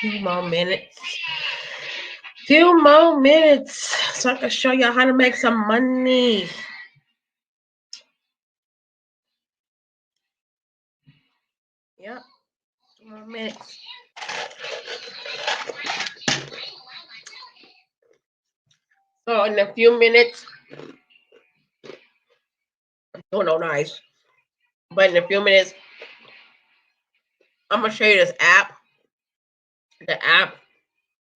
Few more minutes. Few more minutes so I can show y'all how to make some money. Yep. 2 more minutes. So in a few minutes, oh no, nice. But in a few minutes, I'm gonna show you this app. The app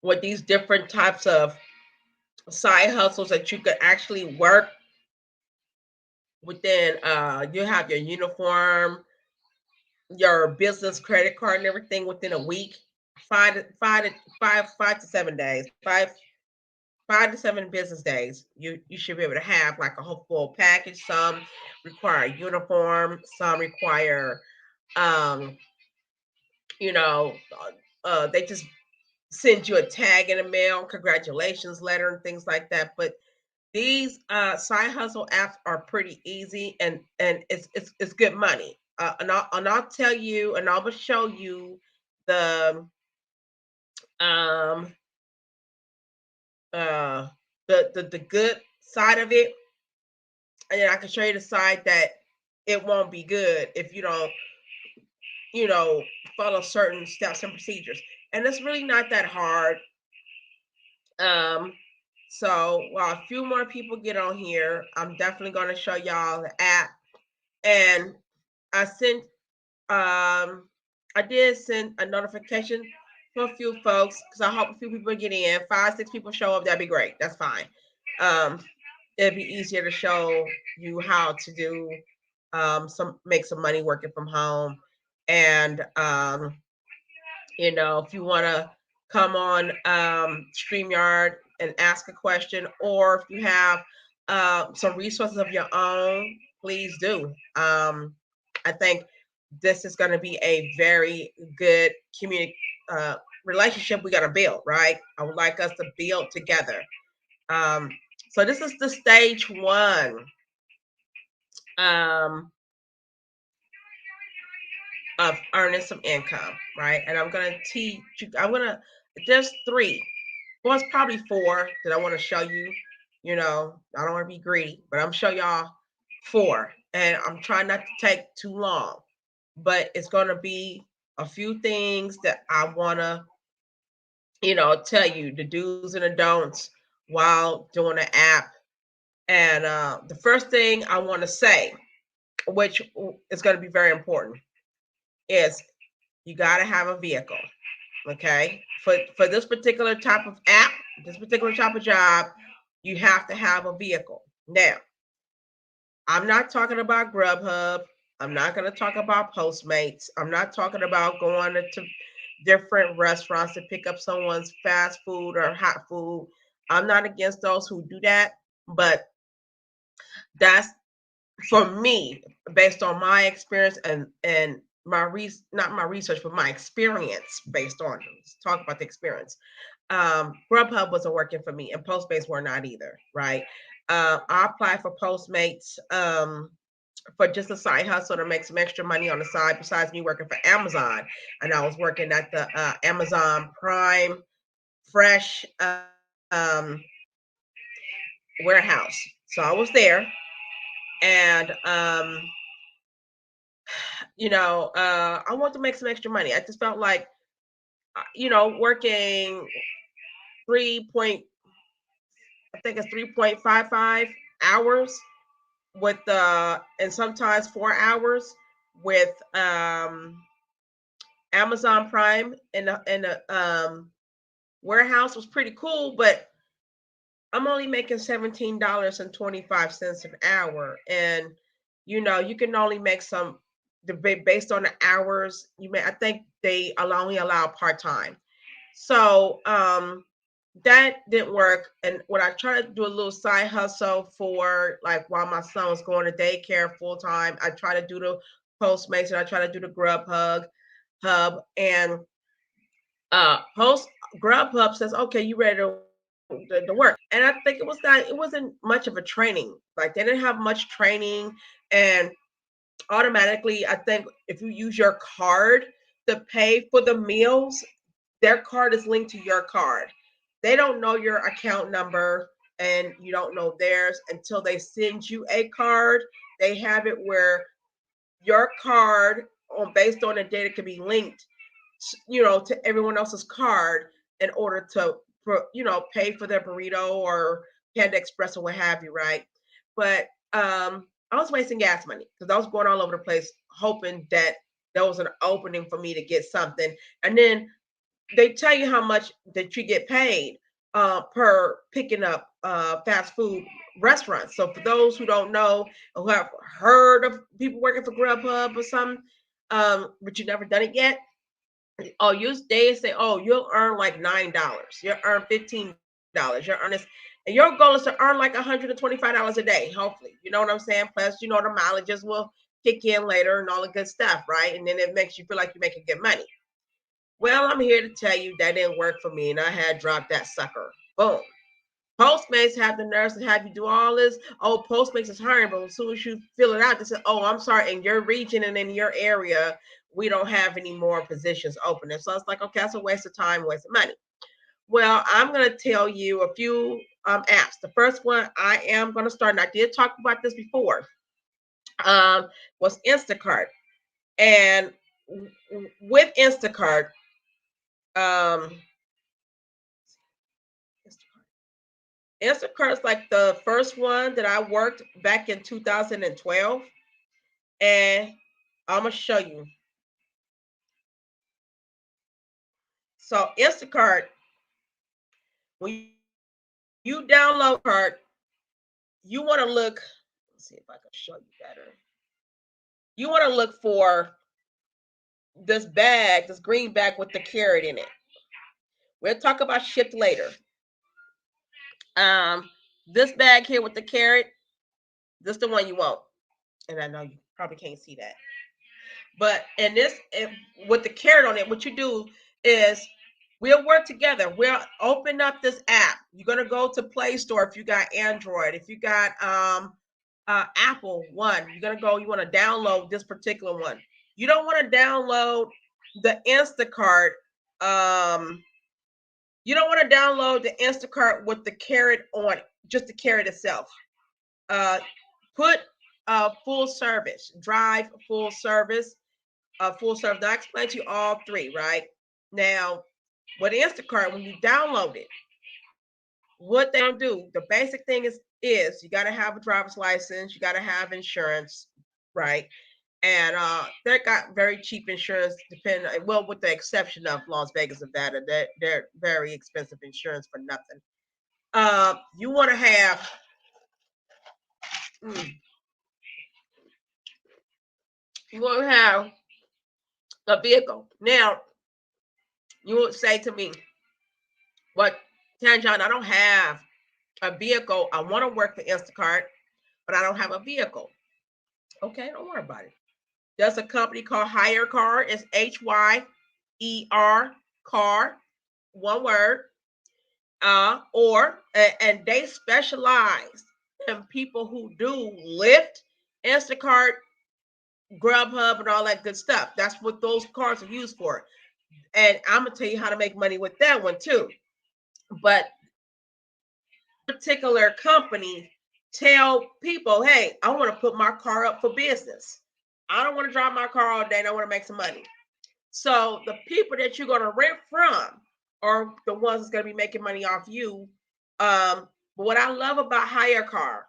with these different types of side hustles that you could actually work within. You have your uniform, your business credit card, and everything within a week. 5 to 7 days. Five to 7 business days. You should be able to have like a whole full package. Some require uniform. Some require, um, you know, they just send you a tag in the mail, congratulations letter, and things like that. But these side hustle apps are pretty easy, and it's good money. And I'll tell you, and I'll show you the um uh the good side of it, and then I can show you the side that it won't be good if you don't, follow certain steps and procedures. And it's really not that hard. Um, so while a few more people get on here, I'm definitely going to show y'all the app. And I sent, I did send a notification for a few folks because I hope a few people get in. 5, 6 people show up. That'd be great. That's fine. Um, it'd be easier to show you how to do make some money working from home. And if you want to come on StreamYard and ask a question, or if you have some resources of your own, please do. I think this is going to be a very good community relationship we got to build, right? I would like us to build together. So this is the stage 1 of earning some income, right? And I'm going to teach you, there's 3. Well, it's probably 4 that I want to show you. I don't want to be greedy, but I'm show y'all 4. And I'm trying not to take too long, but it's going to be a few things that I want to, tell you the do's and the don'ts while doing the app. And the first thing I want to say, which is going to be very important, is you got to have a vehicle. Okay, for this particular type of app, this particular type of job, you have to have a vehicle. Now, I'm not talking about Grubhub. I'm not going to talk about Postmates. I'm not talking about going to different restaurants to pick up someone's fast food or hot food. I'm not against those who do that, but that's, for me, based on my experience and not my research, but my experience based on it. Let's talk about the experience. Grubhub wasn't working for me, and Postmates were not either, right? I applied for Postmates for just a side hustle to make some extra money on the side besides me working for Amazon. And I was working at the Amazon Prime Fresh warehouse. So I was there, and I want to make some extra money. I just felt like, working 3 I think it's 3.55 hours with and sometimes 4 hours with Amazon Prime in the warehouse was pretty cool, but I'm only making $17.25 an hour, and you can only make some based on the hours you may. I think they only allow part time, so that didn't work. And when I tried to do a little side hustle for like while my son was going to daycare full time, I try to do the Postmates and I try to do the Hub, and Post Grubhub says, "Okay, you ready to work?" And I think it wasn't much of a training. Like they didn't have much training, and automatically, I think if you use your card to pay for the meals, their card is linked to your card. They don't know your account number and you don't know theirs until they send you a card. They have it where your card based on the data can be linked, to everyone else's card in order to, pay for their burrito or Panda Express or what have you, right? But I was wasting gas money because I was going all over the place hoping that there was an opening for me to get something. And then they tell you how much that you get paid per picking up fast food restaurants. So for those who don't know, who have heard of people working for Grubhub or something, but you never done it yet, they say, oh, you'll earn like $9. You'll earn $15. You'll earn this. And your goal is to earn like $125 a day, hopefully. You know what I'm saying? Plus, the mileages will kick in later and all the good stuff, right? And then it makes you feel like you're making good money. Well, I'm here to tell you that didn't work for me, and I had dropped that sucker. Boom. Postmates have the nerves to have you do all this. Oh, Postmates is hiring, but as soon as you fill it out, they say, "Oh, I'm sorry, in your region and in your area, we don't have any more positions open." And so it's like, okay, that's a waste of time, waste of money. Well, I'm going to tell you a few apps. The first one I am going to start, and I did talk about this before, was Instacart. And with Instacart, um, Instacart is like the first one that I worked back in 2012. And I'm going to show you. So, Instacart, when you download cart, you want to look, let's see if I can show you better. You want to look for this bag, this green bag with the carrot in it. We'll talk about shipped later. This bag here with the carrot, this is the one you want. And I know you probably can't see that. But with the carrot on it, what you do is we'll work together. We'll open up this app. You're gonna go to Play Store if you got Android. If you got Apple one, you're gonna go. You want to download this particular one. You don't want to download the Instacart. Um, you don't want to download the Instacart with the carrot on it, just the carrot itself. Uh, put full service, drive full service, full service. Now, I explained to you all three, right? Now, with Instacart, when you download it, what they don't do, the basic thing is you got to have a driver's license, you got to have insurance, right? And they got very cheap insurance, well, with the exception of Las Vegas, Nevada, they're very expensive insurance for nothing. You want to have, mm, you want to have a vehicle. Now, you would say to me, "What, Tanjon? I don't have a vehicle. I want to work for Instacart, but I don't have a vehicle." Okay, don't worry about it. There's a company called Hire Car. It's HYER Car, one word. And they specialize in people who do Lyft Instacart, Grubhub, and all that good stuff. That's what those cards are used for. And I'm gonna tell you how to make money with that one too. But particular company tell people, hey, I want to put my car up for business. I don't want to drive my car all day and I want to make some money. So the people that you're going to rent from are the ones that's going to be making money off you. But what I love about Hire Car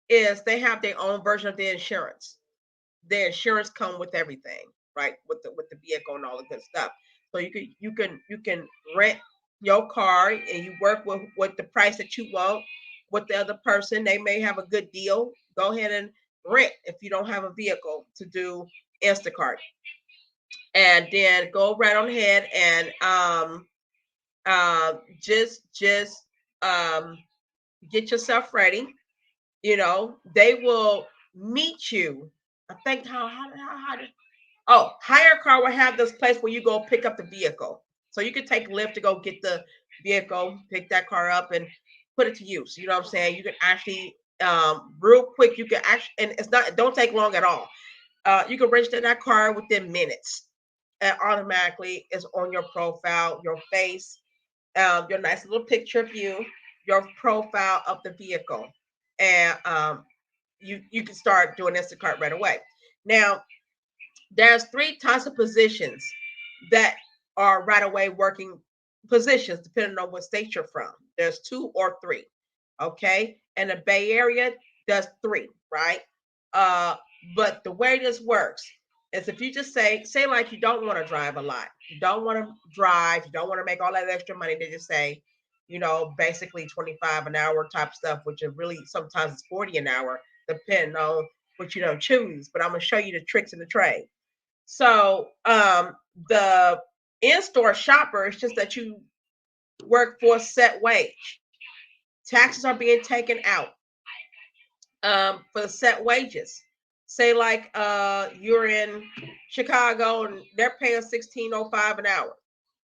is they have their own version of the insurance. The insurance come with everything, right? With the vehicle and all the good stuff. So you can rent your car and you work with the price that you want with the other person. They may have a good deal. Go ahead and rent if you don't have a vehicle to do Instacart, and then go right on ahead and just um get yourself ready. They will meet you. I think how oh, Hire Car will have this place where you go pick up the vehicle. So you can take Lyft to go get the vehicle, pick that car up, and put it to use. You know what I'm saying? You can actually, real quick, you can actually, and it don't take long at all. You can register that car within minutes, and automatically it's on your profile, your face, your nice little picture of you, your profile of the vehicle, and you can start doing Instacart right away. Now, there's three types of positions that are right away working positions, depending on what state you're from. There's two or three. Okay. And the Bay Area, there's three, right? Uh, but the way this works is if you just say like you don't want to drive a lot, you don't want to drive, you don't want to make all that extra money, they just say, basically 25 an hour type stuff, which is really sometimes it's 40 an hour, depending on what you don't choose. But I'm gonna show you the tricks in the trade. So the in-store shopper is just that you work for a set wage. Taxes are being taken out for the set wages. Say like you're in Chicago and they're paying 16.05 an hour,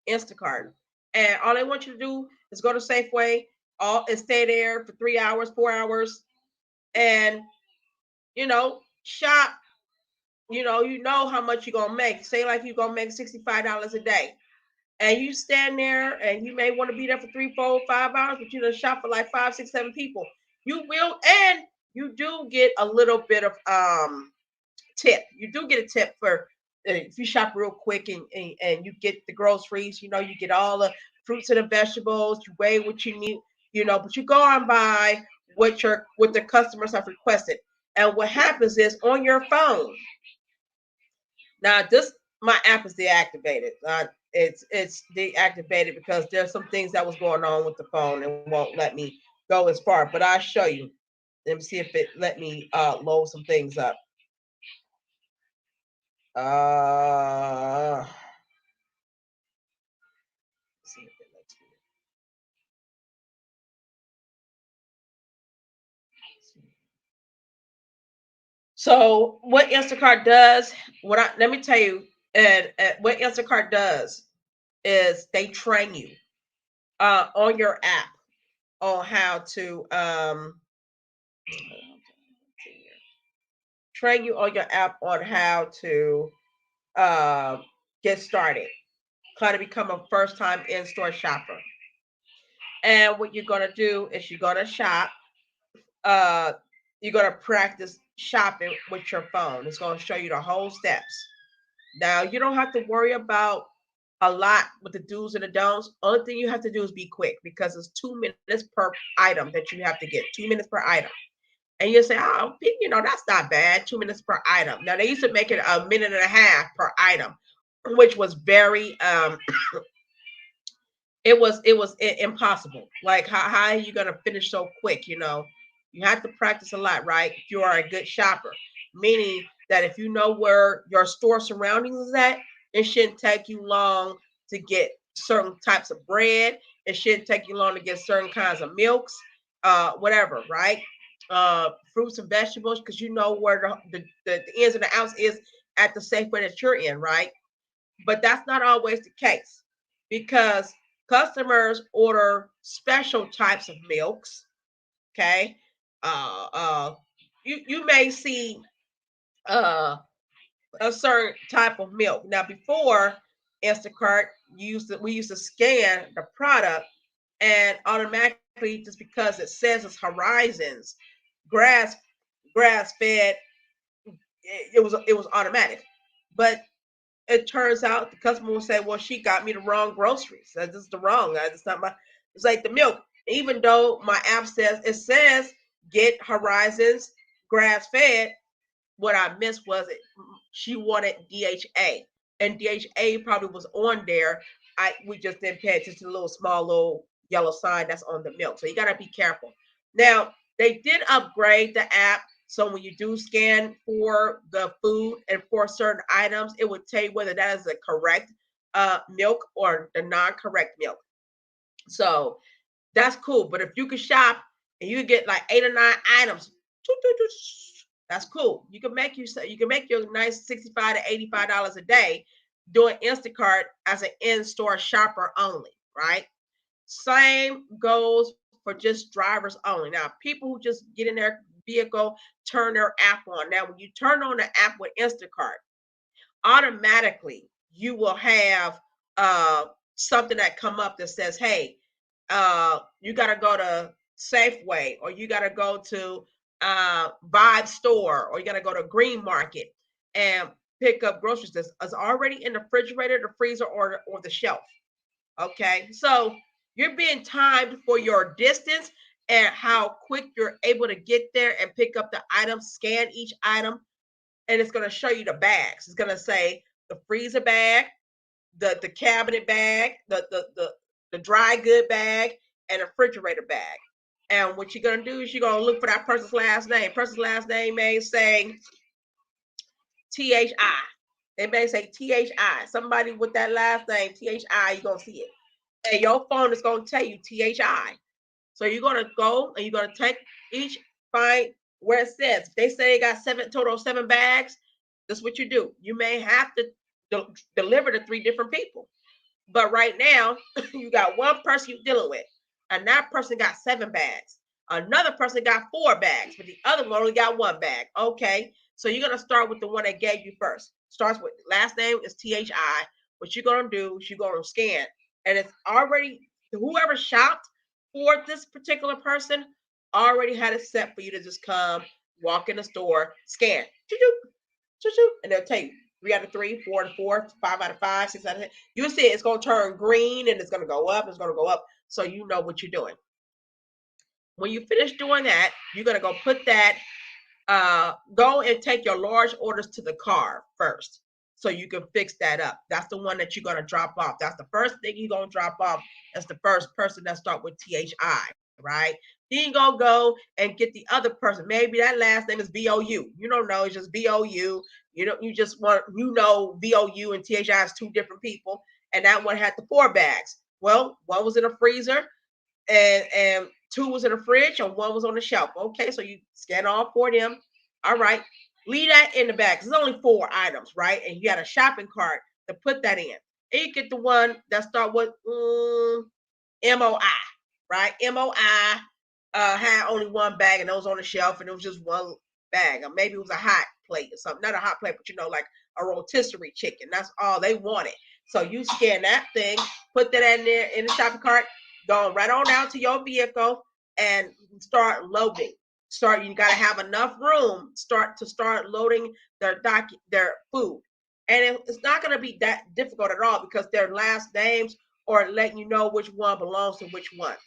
Instacart. And all they want you to do is go to Safeway, all and stay there for 3 hours, 4 hours, and shop. You know how much you're gonna make. Say like you're gonna make $65 a day. And you stand there and you may want to be there for 3, 4, 5 hours, but you done shop for like 5, 6, 7 people. You will, and you do get a little bit of tip. You do get a tip for if you shop real quick and you get the groceries, you get all the fruits and the vegetables, you weigh what you need, but you go on by what the customers have requested. And what happens is on your phone, now this my app is deactivated. It's deactivated because there's some things that was going on with the phone and won't let me go as far. But I'll show you. Let me see if it let me load some things up. See if it lets me. So what Instacart does, let me tell you, and what Instacart does is they train you on your app on how to train you on your app on how to uh, get started, how to become a first time in store shopper. And what you're going to do is you're going to shop, uh, you're going to practice shopping with your phone. It's going to show you the whole steps. Now, you don't have to worry about a lot with the do's and the don'ts. Only thing you have to do is be quick because it's 2 minutes per item that you have to get, 2 minutes per item. And you say, oh, that's not bad, 2 minutes per item. Now, they used to make it a minute and a half per item, which was very, it was impossible. Like, how are you going to finish so quick? You have to practice a lot, right? If you are a good shopper, meaning that if you know where your store surroundings is at, it shouldn't take you long to get certain types of bread. It shouldn't take you long to get certain kinds of milks, whatever, right? Fruits and vegetables, because you know where the ins and the outs is at the Safeway that you're in, right? But that's not always the case because customers order special types of milks. Okay. Uh, uh, you may see. uh a certain type of milk. Now before Instacart, we used to scan the product and automatically, just because it says it's Horizons grass grass fed, it was automatic. But it turns out the customer will say, "Well, she got me the wrong groceries. That's just the wrong. It's not my." It's like the milk. Even though my app says get Horizons grass fed, what I missed was it. She wanted DHA, and DHA probably was on there. We just didn't pay attention to the little yellow sign that's on the milk. So you gotta be careful. Now they did upgrade the app, so when you do scan for the food and for certain items, it would tell you whether that is the correct milk or the non-correct milk. So that's cool. But if you could shop and you get like 8 or 9 items, that's cool. You can make your nice $65 to $85 a day doing Instacart as an in-store shopper only, right? Same goes for just drivers only. Now, people who just get in their vehicle, turn their app on. Now, when you turn on the app with Instacart, automatically you will have something that come up that says, "Hey, you got to go to Safeway, or you got to go to Vibe Store, or you got to go to Green Market and pick up groceries that's already in the refrigerator, the freezer, or the shelf." Okay, so you're being timed for your distance and how quick you're able to get there and pick up the item, scan each item, and it's going to show you the bags. It's going to say the freezer bag, the cabinet bag, the dry good bag, and a refrigerator bag. And what you're gonna do is you're gonna look for that person's last name. Person's last name may say THI. They may say THI. Somebody with that last name, THI, you're gonna see it. And your phone is gonna tell you THI. So you're gonna go and you're gonna take find where it says. If they say they got total of 7 bags, that's what you do. You may have to deliver to 3 different people. But right now, you got one person you're dealing with, and that person got 7 bags. Another person got 4 bags, but the other one only got 1 bag. Okay, so you're gonna start with the one that gave you first. Starts with last name is THI. What you're gonna do is you're gonna scan, and it's already whoever shopped for this particular person already had it set for you to just come, walk in the store, scan, and they'll tell you 3 out of 3, 4 out of 4, 5 out of 5, 6 out of 10. You see it's going to turn green and it's going to go up. It's going to go up. So you know what you're doing. When you finish doing that, you're going to go put that, go and take your large orders to the car first so you can fix that up. That's the one that you're going to drop off. That's the first thing you're going to drop off. That's the first person that start with THI, right? Then you're going to go and get the other person. Maybe that last name is VOU. You don't know. It's just VOU. You just want, VOU and THI is 2 different people. And that one had the 4 bags. Well, one was in a freezer and 2 was in the fridge and 1 was on the shelf. Okay, so you scan all 4 of them. All right, leave that in the bag. There's only 4 items, right? And you got a shopping cart to put that in. And you get the one that start with MOI, right? MOI had only 1 bag and it was on the shelf and it was just 1 bag. Or maybe it was a hot plate or something. Not a hot plate, but like a rotisserie chicken. That's all they wanted. So you scan that thing, put that in there in the shopping cart, go right on down to your vehicle and start loading. You gotta have enough room start loading their food. And it's not gonna be that difficult at all because their last names or letting you know which one belongs to which one.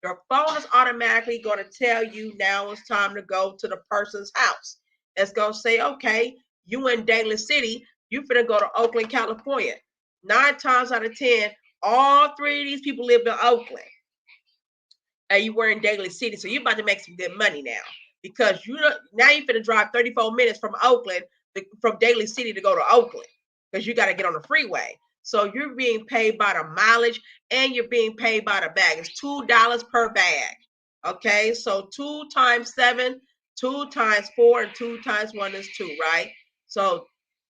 Your phone is automatically going to tell you now it's time to go to the person's house. It's going to say, okay, you in Daly City, you finna go to Oakland, California. 9 times out of 10, all 3 of these people live in Oakland. And you were in Daly City, so you're about to make some good money now. Because now you're finna drive 34 minutes from Daly City to go to Oakland. Because you got to get on the freeway. So you're being paid by the mileage and you're being paid by the bag. It's $2 per bag. Okay, so 2 times 7, 2 times 4, and 2 times 1 is 2, right? So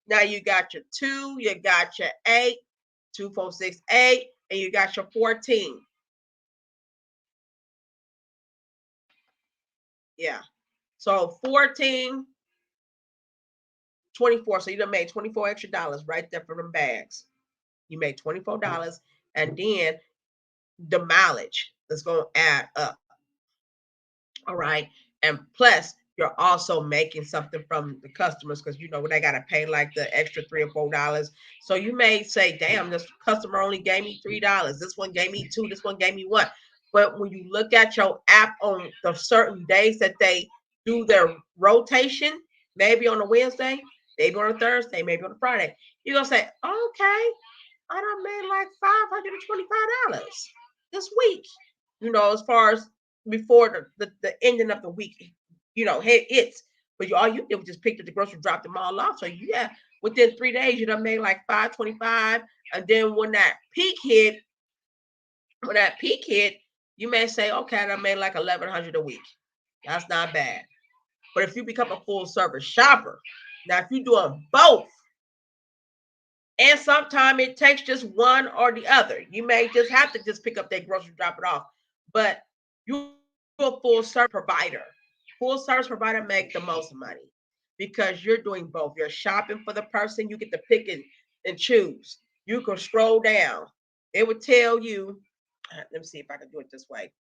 now you got your 2, you got your 8, 2, 4, 6, 8, and you got your 14. Yeah. So 14 24. So you done made $24 extra right there for them bags. You made $24, and then the mileage is going to add up. All right. And plus, you're also making something from the customers because you know they got to pay like the extra $3 or $4. So you may say, damn, this customer only gave me $3. This one gave me two. This one gave me one. But when you look at your app on the certain days that they do their rotation, maybe on a Wednesday, maybe on a Thursday, maybe on a Friday, you're going to say, okay, I done made like $525 this week. You know, as far as before the ending of the week, you know, it's but all you did was just pick up the grocery, drop them all off. So yeah, within 3 days, you done made like 525. And then when that peak hit, you may say, okay, I done made like 1,100 a week. That's not bad. But if you become a full service shopper, now if you're doing both, and sometimes it takes just one or the other. You may just have to just pick up that grocery, drop it off. But you're a full service provider. Full service provider make the most money because you're doing both. You're shopping for the person. You get to pick and choose. You can scroll down. It would tell you. Let me see if I can do it this way.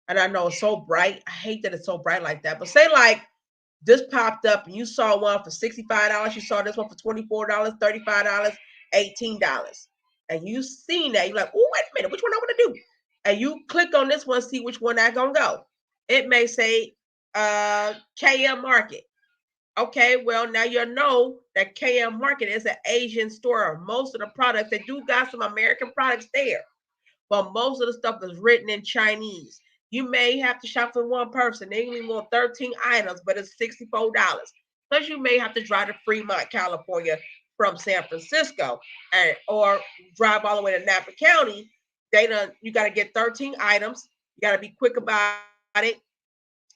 And I know it's so bright. I hate that it's so bright like that. But say like this popped up and you saw one for $65, you saw this one for $24, $35, $18. And you seen that, you're like, oh, wait a minute, which one I want to do? And you click on this one, see which one I gonna go. It may say KM Market. Okay, well, now you know that KM Market is an Asian store. Most of the products, they do got some American products there, but most of the stuff is written in Chinese. You may have to shop for one person. They only want 13 items, but it's $64. Plus, you may have to drive to Fremont, California from San Francisco, or drive all the way to Napa County. You got to get 13 items. You got to be quick about it.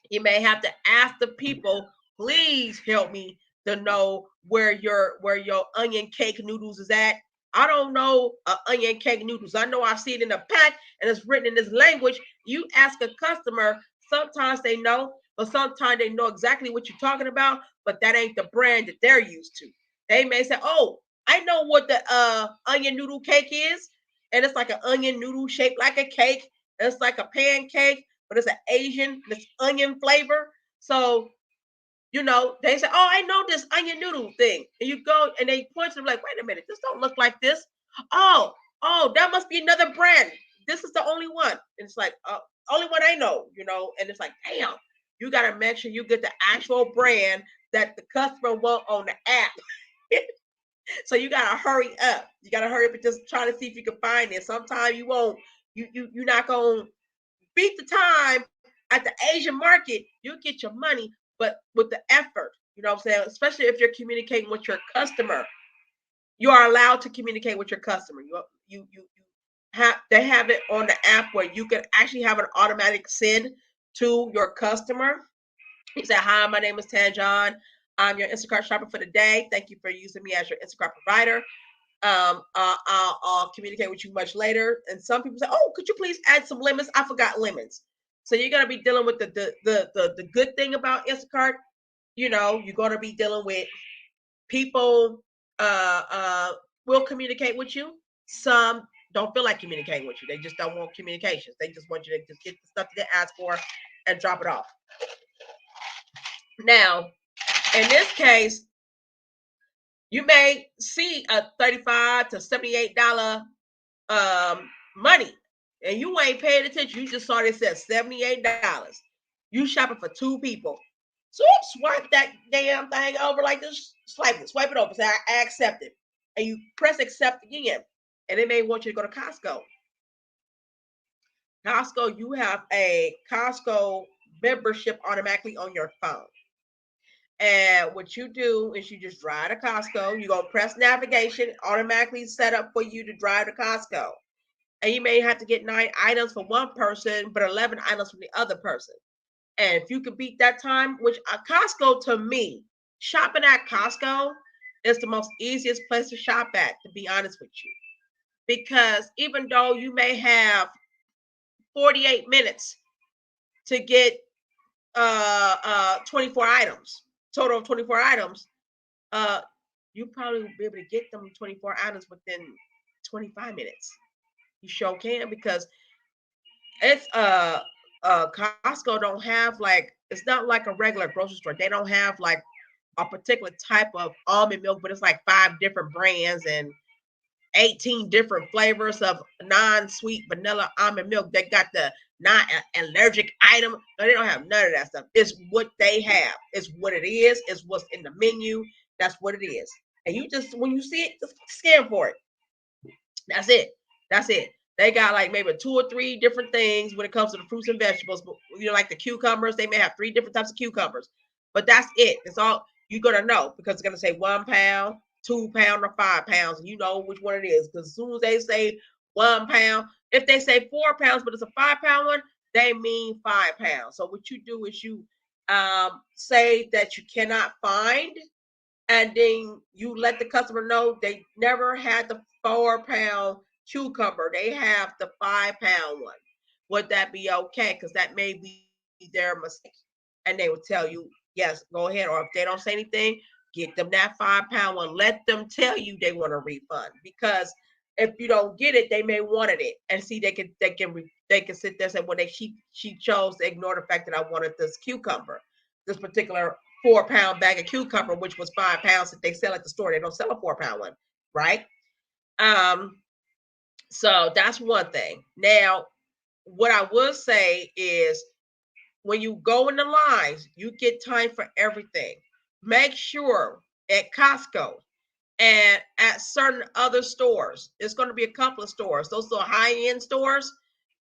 You may have to ask the people, please help me to know where your onion cake noodles is at. I don't know onion cake noodles. I know I see it in a pack and it's written in this language. You ask a customer, sometimes they know, but sometimes they know exactly what you're talking about, but that ain't the brand that they're used to. They may say, oh, I know what the onion noodle cake is. And it's like an onion noodle shaped like a cake. It's like a pancake, but it's an Asian, this onion flavor. So you know, they say, "Oh, I know this onion noodle thing," and you go and they point to them like, "Wait a minute, this don't look like this." Oh, that must be another brand. This is the only one, and it's like, only one I know, you know. And it's like, damn, you got to make sure you get the actual brand that the customer want on the app. So you got to hurry up. You got to hurry up and just try to see if you can find it. Sometimes you won't. You're not gonna beat the time at the Asian market. You'll get your money, but with the effort, you know what I'm saying? Especially if you're communicating with your customer, you are allowed to communicate with your customer. You have they have it on the app where you can actually have an automatic send to your customer. You say, "Hi, my name is Tanjon. I'm your Instacart shopper for the day. Thank you for using me as your Instacart provider. I'll communicate with you much later." And some people say, "Oh, could you please add some lemons? I forgot lemons." So you're gonna be dealing with the good thing about Instacart. You know, you're gonna be dealing with people will communicate with you. Some don't feel like communicating with you. They just don't want communications. They just want you to just get the stuff that they ask for and drop it off. Now, in this case, you may see a $35 to $78 money, and you ain't paying attention. You just saw it said $78. You shopping for two people. So swipe that damn thing over like this. Swipe it over. Say I accept it, and you press accept again, and they may want you to go to Costco. Costco, you have a Costco membership automatically on your phone. And what you do is you just drive to Costco. You're going to press navigation, automatically set up for you to drive to Costco. And you may have to get 9 items for one person, but 11 items from the other person. And if you can beat that time, which Costco to me, shopping at Costco is the most easiest place to shop at, to be honest with you. Because even though you may have 48 minutes to get 24 items, total of 24 items, you probably will be able to get them 24 items within 25 minutes. You sure can, because it's Costco don't have like, it's not like a regular grocery store. They don't have like a particular type of almond milk, but it's like 5 different brands and 18 different flavors of non-sweet vanilla almond milk. They got the non-allergic item. No, they don't have none of that stuff. It's what they have. It's what it is. It's what's in the menu. That's what it is. And you just, when you see it, just scan for it. That's it. That's it. They got like maybe 2 or 3 different things when it comes to the fruits and vegetables. But like the cucumbers, they may have 3 different types of cucumbers. But that's it. It's all you're gonna know, because it's gonna say 1 pound, 2 pound, or 5 pounds, and you know which one it is. Because as soon as they say 1 pound, if they say 4 pounds, but it's a 5 pound one, they mean 5 pounds. So what you do is you say that you cannot find, and then you let the customer know they never had the 4 pound cucumber. They have the 5 pound one. Would that be okay? Because that may be their mistake. And they would tell you, yes, go ahead. Or if they don't say anything, get them that 5 pound one. Let them tell you they want a refund. Because if you don't get it, they may wanted it. And see, they can sit there and say, well, she chose to ignore the fact that I wanted this cucumber, this particular 4 pound bag of cucumber, which was 5 pounds that they sell at the store. They don't sell a 4 pound one, right? So that's one thing. Now, what I would say is, when you go in the lines, you get time for everything. Make sure at Costco and at certain other stores, it's going to be a couple of stores, those are high-end stores.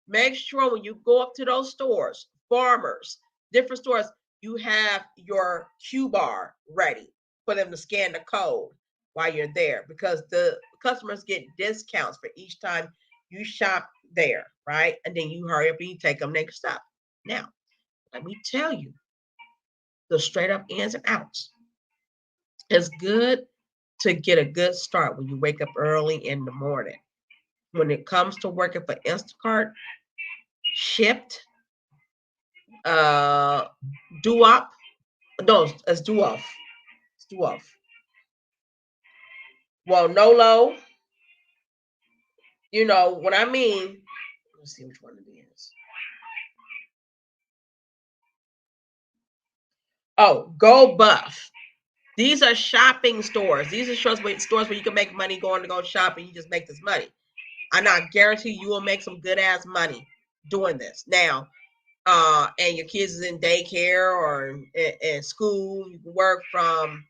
Make sure when you go up to those stores, Farmers, different stores, you have your Q bar ready for them to scan the code while you're there, because the customers get discounts for each time you shop there, right? And then you hurry up and you take them next stop. Now, let me tell you the straight up ins and outs. It's good to get a good start when you wake up early in the morning. When it comes to working for Instacart, Shipped, uh, Do-Op, no, it's Do-Off. It's Do-Off. Well, Nolo, you know what I mean. Let's see which one it is. Oh, Go Buff. These are shopping stores. These are stores where you can make money going to go shopping. You just make this money. I not guarantee you will make some good ass money doing this. Now, and your kids is in daycare or in school, you can work from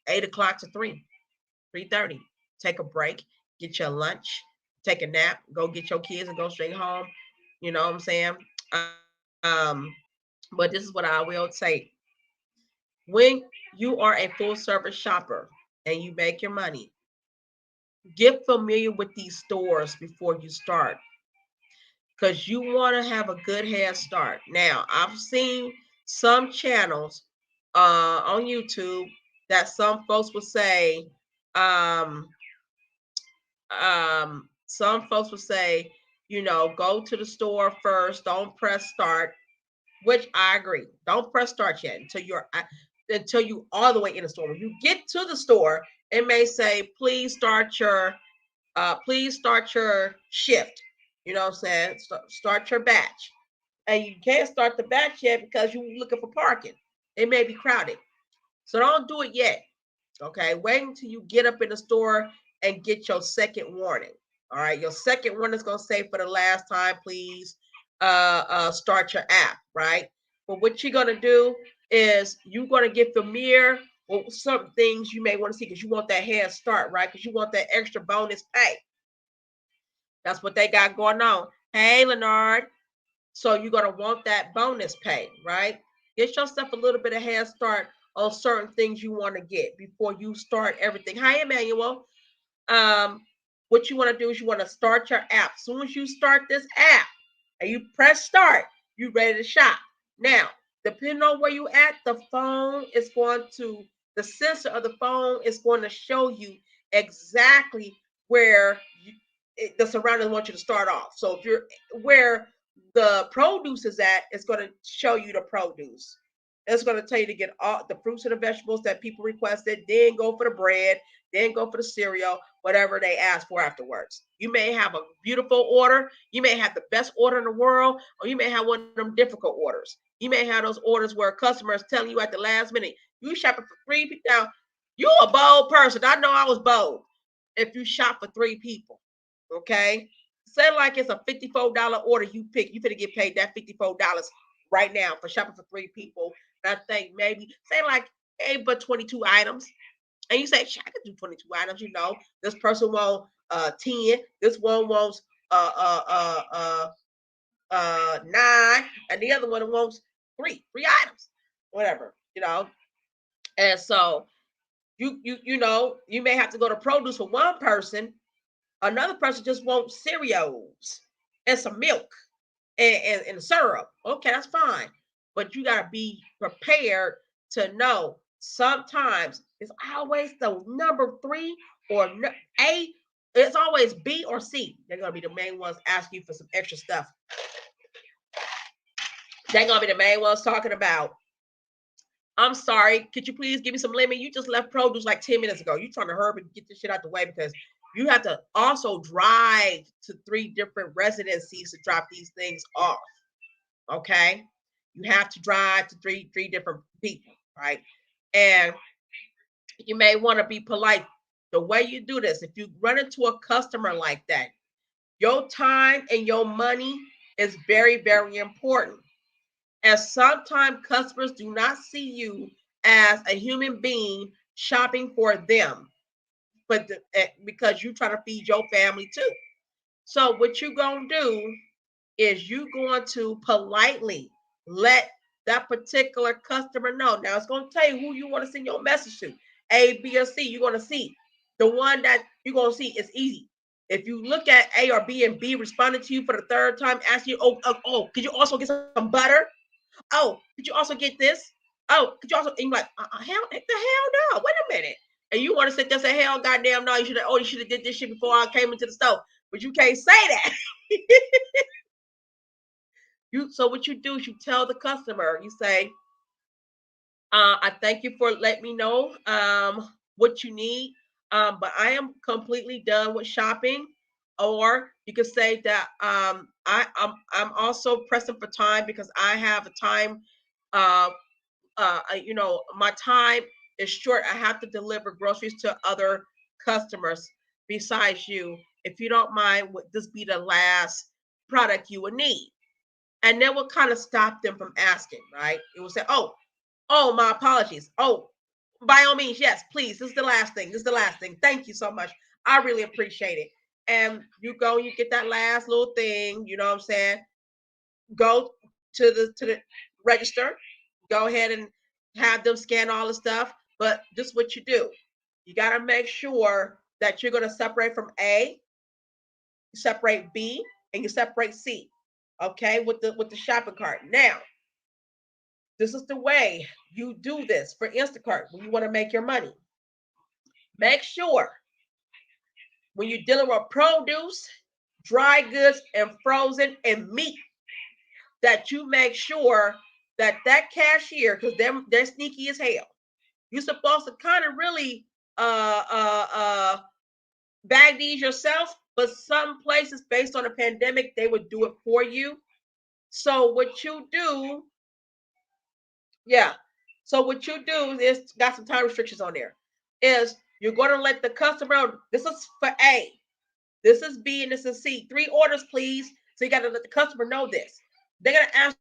8 o'clock to 3:30. Take a break, get your lunch, take a nap, go get your kids and go straight home. You know what I'm saying? Um, but this is what I will say. When you are a full service shopper and you make your money, get familiar with these stores before you start, because you want to have a good head start. Now, I've seen some channels on YouTube that some folks will say, um, some folks will say, go to the store first, don't press start, which I agree. Don't press start yet until you all the way in the store. When you get to the store, it may say, please start your shift. You know what I'm saying? Start your batch. And you can't start the batch yet because you're looking for parking. It may be crowded. So don't do it yet. Okay. Wait until you get up in the store and get your second warning. All right. Your second warning is going to say, for the last time, please start your app. Right. But what you're going to do is you're going to get familiar with some things you may want to see, because you want that head start, right? Because you want that extra bonus pay. That's what they got going on. Hey, Leonard. So you're going to want that bonus pay, right? Get yourself a little bit of head start on certain things you want to get before you start everything. Hi, Emmanuel. What you want to do is you want to start your app. As soon as you start this app and you press start, you're ready to shop. Now, depending on where you at, the sensor of the phone is going to show you exactly where the surroundings want you to start off. So if you're where the produce is at, it's going to show you the produce. It's going to tell you to get all the fruits and the vegetables that people requested, then go for the bread, then go for the cereal, whatever they ask for afterwards. You may have a beautiful order. You may have the best order in the world, or you may have one of them difficult orders. You may have those orders where customers telling you at the last minute, you shopping for 3 people. Now, you a bold person. I know I was bold. If you shop for 3 people, okay? Say like it's a $54 order you pick. You finna get paid that $54 right now for shopping for 3 people. And I think maybe say like, hey, but 22 items. And you say, I could do 22 items, you know. This person wants 10, this one wants 9, and the other one wants three items, whatever, you know. And so you know, you may have to go to produce for one person. Another person just wants cereals and some milk and syrup. Okay, that's fine. But you got to be prepared to know sometimes it's always the number 3 or A. It's always B or C. They're going to be the main ones asking you for some extra stuff. They're going to be the main ones talking about, I'm sorry, could you please give me some lemon? You just left produce like 10 minutes ago. You trying to hurry and get this shit out the way because you have to also drive to 3 different residencies to drop these things off. Okay. You have to drive to three different people, right? And you may want to be polite. The way you do this, if you run into a customer like that, your time and your money is very, very important. And sometimes customers do not see you as a human being shopping for them, but because you try to feed your family too. So what you gonna do is you going to politely let that particular customer know. Now it's going to tell you who you want to send your message to. A, B, or C. You're going to see the one that you're going to see is easy. If you look at A or B and B responded to you for the 3rd time, asking you, oh, could you also get some butter? Oh, could you also get this? Oh, could you also? And you're like, hell, the hell no. Wait a minute. And you want to sit there and say, hell, goddamn, no, you should have did this shit before I came into the store. But you can't say that. So what you do is you tell the customer, you say, I thank you for letting me know what you need, but I am completely done with shopping. Or you could say that I'm also pressing for time because I have a time, uh, you know, my time is short. I have to deliver groceries to other customers besides you. If you don't mind, would this be the last product you would need? And that will kind of stop them from asking, right? It will say, oh, my apologies. Oh, by all means, yes, please. This is the last thing. This is the last thing. Thank you so much. I really appreciate it. And you go, you get that last little thing, you know what I'm saying? Go to the register, go ahead and have them scan all the stuff. But this is what you do. You got to make sure that you're going to separate from A, you separate B, and you separate C. Okay, with the shopping cart. Now, this is the way you do this for Instacart when you want to make your money. Make sure when you're dealing with produce, dry goods, and frozen and meat, that you make sure that cashier, because they're sneaky as hell. You're supposed to kind of really bag these yourself, but some places, based on the pandemic, they would do it for you. So what you do, yeah. So what you do is got some time restrictions on there. Is you're going to let the customer know this is for A, this is B, and this is C. 3 orders, please. So you got to let the customer know this. They're going to ask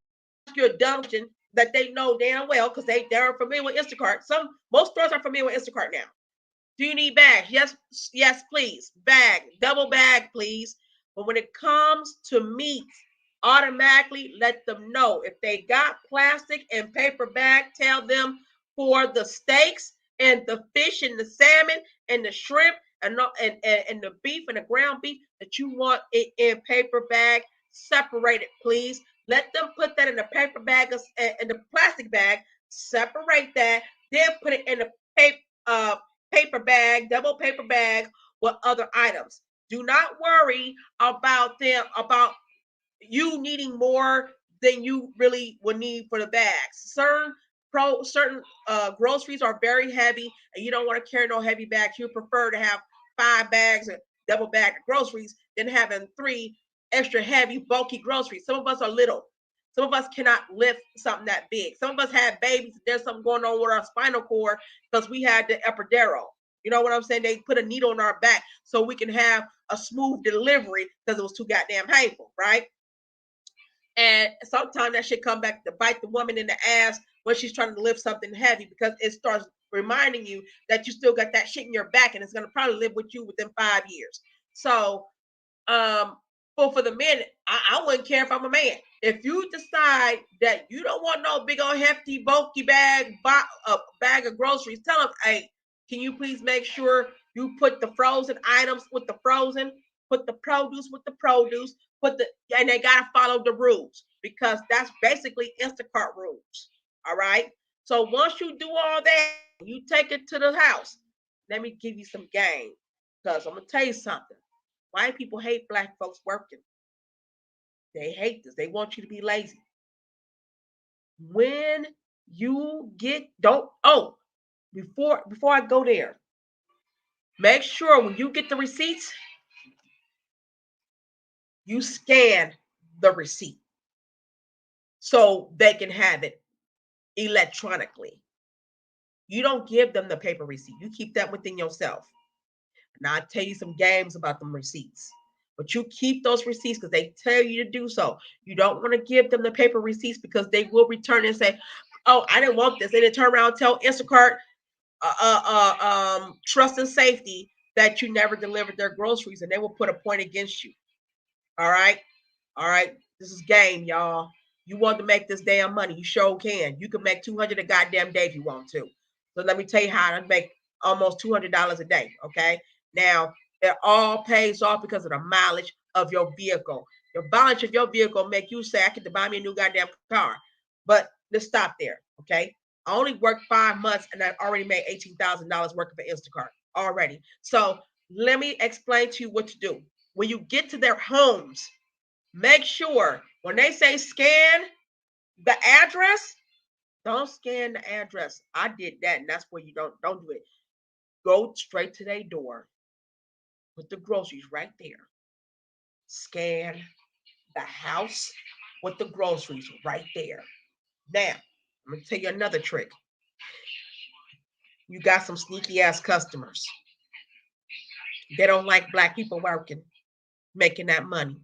you a dungeon that they know damn well because they're familiar with Instacart. Most stores are familiar with Instacart now. Do you need bags? Yes, please. Bag, double bag, please. But when it comes to meat, automatically let them know. If they got plastic and paper bag, tell them for the steaks and the fish and the salmon and the shrimp and the beef and the ground beef that you want it in paper bag, separate it, please. Let them put that in the paper bag in the plastic bag, separate that, then put it in the paper bag, double paper bag with other items. Do not worry about you needing more than you really would need for the bags. Certain certain groceries are very heavy and you don't want to carry no heavy bags, you prefer to have 5 bags of double bag of groceries than having 3 extra heavy, bulky groceries. Some of us are little. Some of us cannot lift something that big. Some of us have babies. There's something going on with our spinal cord because we had the epidural. You know what I'm saying? They put a needle in our back so we can have a smooth delivery because it was too goddamn painful, right? And sometimes that shit come back to bite the woman in the ass when she's trying to lift something heavy because it starts reminding you that you still got that shit in your back and it's gonna probably live with you within 5 years. So but for the men, I wouldn't care if I'm a man. If you decide that you don't want no big old hefty bulky bag of groceries, tell them, hey, can you please make sure you put the frozen items with the frozen, put the produce with the produce, and they gotta follow the rules because that's basically Instacart rules. All right. So once you do all that, you take it to the house. Let me give you some game because I'm gonna tell you something. White people hate black folks working. They hate this. They want you to be lazy. When you get don't before I go there, make sure when you get the receipts, you scan the receipt so they can have it electronically. You don't give them the paper receipt. You keep that within yourself. Now I tell you some games about them receipts. But you keep those receipts because they tell you to do so. You don't want to give them the paper receipts because they will return and say, "Oh, I didn't want this," and then turn around and tell Instacart, trust and safety that you never delivered their groceries, and they will put a point against you. All right, all right. This is game, y'all. You want to make this damn money? You sure can. You can make 200 a goddamn day if you want to. So let me tell you how to make almost $200 a day. Okay. Now it all pays off because of the mileage of your vehicle. The mileage of your vehicle make you say, "I can buy me a new goddamn car." But let's stop there. Okay. I only worked 5 months and I've already made $18,000 working for Instacart already. So let me explain to you what to do. When you get to their homes, make sure when they say scan the address, don't scan the address. I did that, and that's where you don't do it. Go straight to their door, put the groceries right there. Scan the house with the groceries right there. Now, I'm gonna tell you another trick. You got some sneaky ass customers. They don't like black people working, making that money.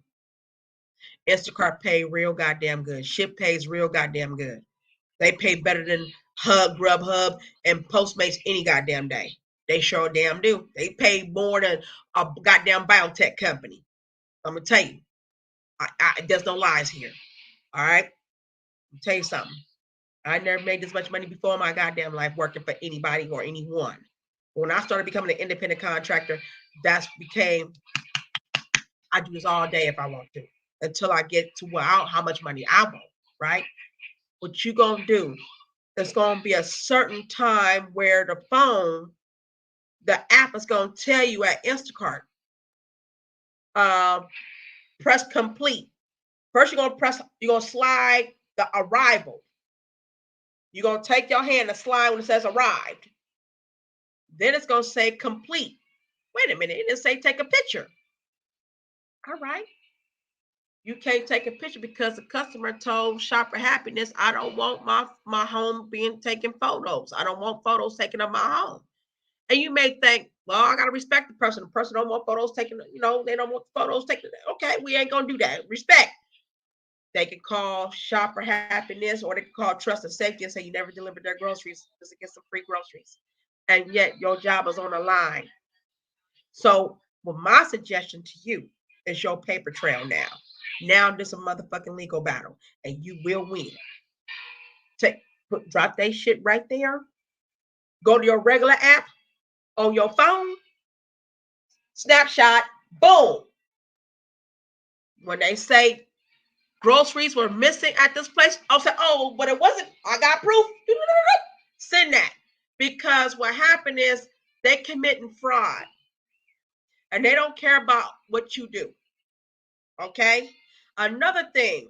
Instacart pay real goddamn good. Ship pays real goddamn good. They pay better than Grubhub, and Postmates any goddamn day. They sure damn do. They pay more than a goddamn biotech company. I'm gonna tell you, there's no lies here. All right, I'll tell you something. I never made this much money before in my goddamn life working for anybody or anyone. When I started becoming an independent contractor, I do this all day if I want to, until I get to how much money I want. Right? What you gonna do? There's going to be a certain time where the app is going to tell you at Instacart, press complete. First, you're going to slide the arrival. You're going to take your hand and slide when it says arrived. Then it's going to say complete. Wait a minute, it didn't say take a picture. All right. You can't take a picture because the customer told Shopper Happiness, I don't want my home being taken photos. I don't want photos taken of my home. And you may think, well, I gotta respect the person. The person don't want photos taken, they don't want photos taken. Okay, we ain't gonna do that. Respect. They can call Shopper Happiness or they can call Trust and Safety and say you never delivered their groceries just to get some free groceries. And yet your job is on the line. So well, my suggestion to you is your paper trail now. Now there's a motherfucking legal battle and you will win. Drop that shit right there. Go to your regular app on your phone. Snapshot, boom. When they say groceries were missing at this place, I'll say, oh, but it wasn't. I got proof. Send that. Because what happened is they committing fraud. And they don't care about what you do. Okay? Another thing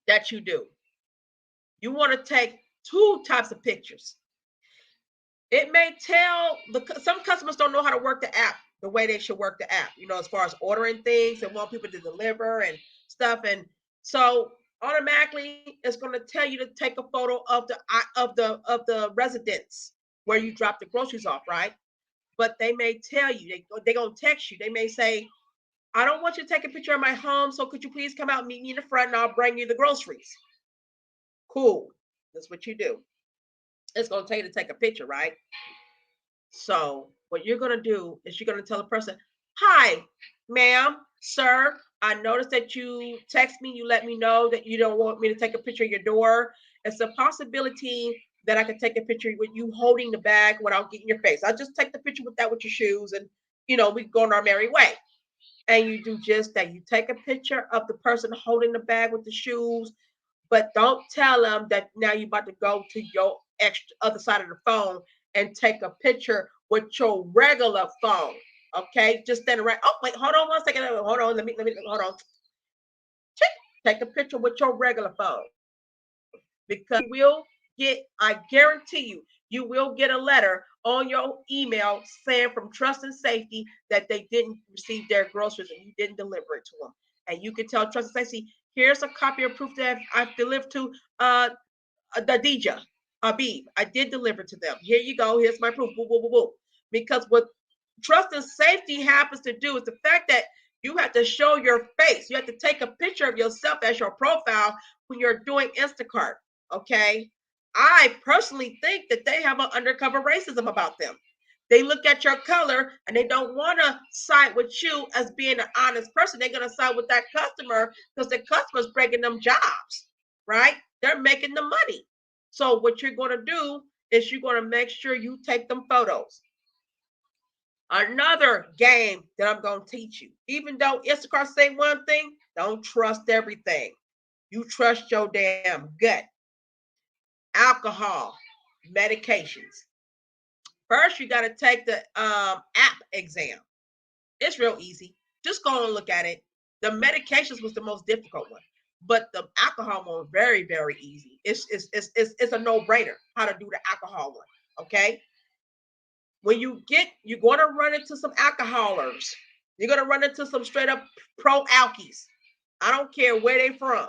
that you do, you want to take two types of pictures. It may tell some customers don't know how to work the app the way they should work the app, as far as ordering things and want people to deliver and stuff. And so automatically it's going to tell you to take a photo of the residence where you drop the groceries off, right? But they may tell you, they're going to text you. They may say, I don't want you to take a picture of my home, so could you please come out and meet me in the front and I'll bring you the groceries. Cool. That's what you do. It's going to tell you to take a picture, right? So what you're going to do is you're going to tell the person, hi, ma'am, sir, I noticed that you text me, you let me know that you don't want me to take a picture of your door. It's a possibility that I could take a picture with you holding the bag without getting your face. I'll just take the picture with that with your shoes and, we go on our merry way. And you do just that. You take a picture of the person holding the bag with the shoes, but don't tell them that now you're about to go to your extra other side of the phone and take a picture with your regular phone. Okay, just stand around. Oh, wait, hold on 1 second. Hold on. Let me hold on. Take a picture with your regular phone. Because I guarantee you will get a letter on your email saying from Trust and Safety that they didn't receive their groceries and you didn't deliver it to them. And you can tell Trust and Safety, here's a copy of proof that I've delivered to Adija, Habib. I did deliver to them. Here you go. Here's my proof. Boo, boo, boo, boo. Because what Trust and Safety happens to do is the fact that you have to show your face. You have to take a picture of yourself as your profile when you're doing Instacart. Okay. I personally think that they have an undercover racism about them. They look at your color and they don't want to side with you as being an honest person. They're going to side with that customer because the customer's breaking them jobs, right? They're making the money. So what you're going to do is you're going to make sure you take them photos. Another game that I'm going to teach you, even though Instacart say one thing, don't trust everything. You trust your damn gut. Alcohol, medications. First, you got to take the app exam. It's real easy. Just go and look at it. The medications was the most difficult one, but the alcohol one very, very easy. It's a no-brainer how to do the alcohol one. Okay. When you're going to run into some alcoholers. You're going to run into some straight up pro alkies. I don't care where they from.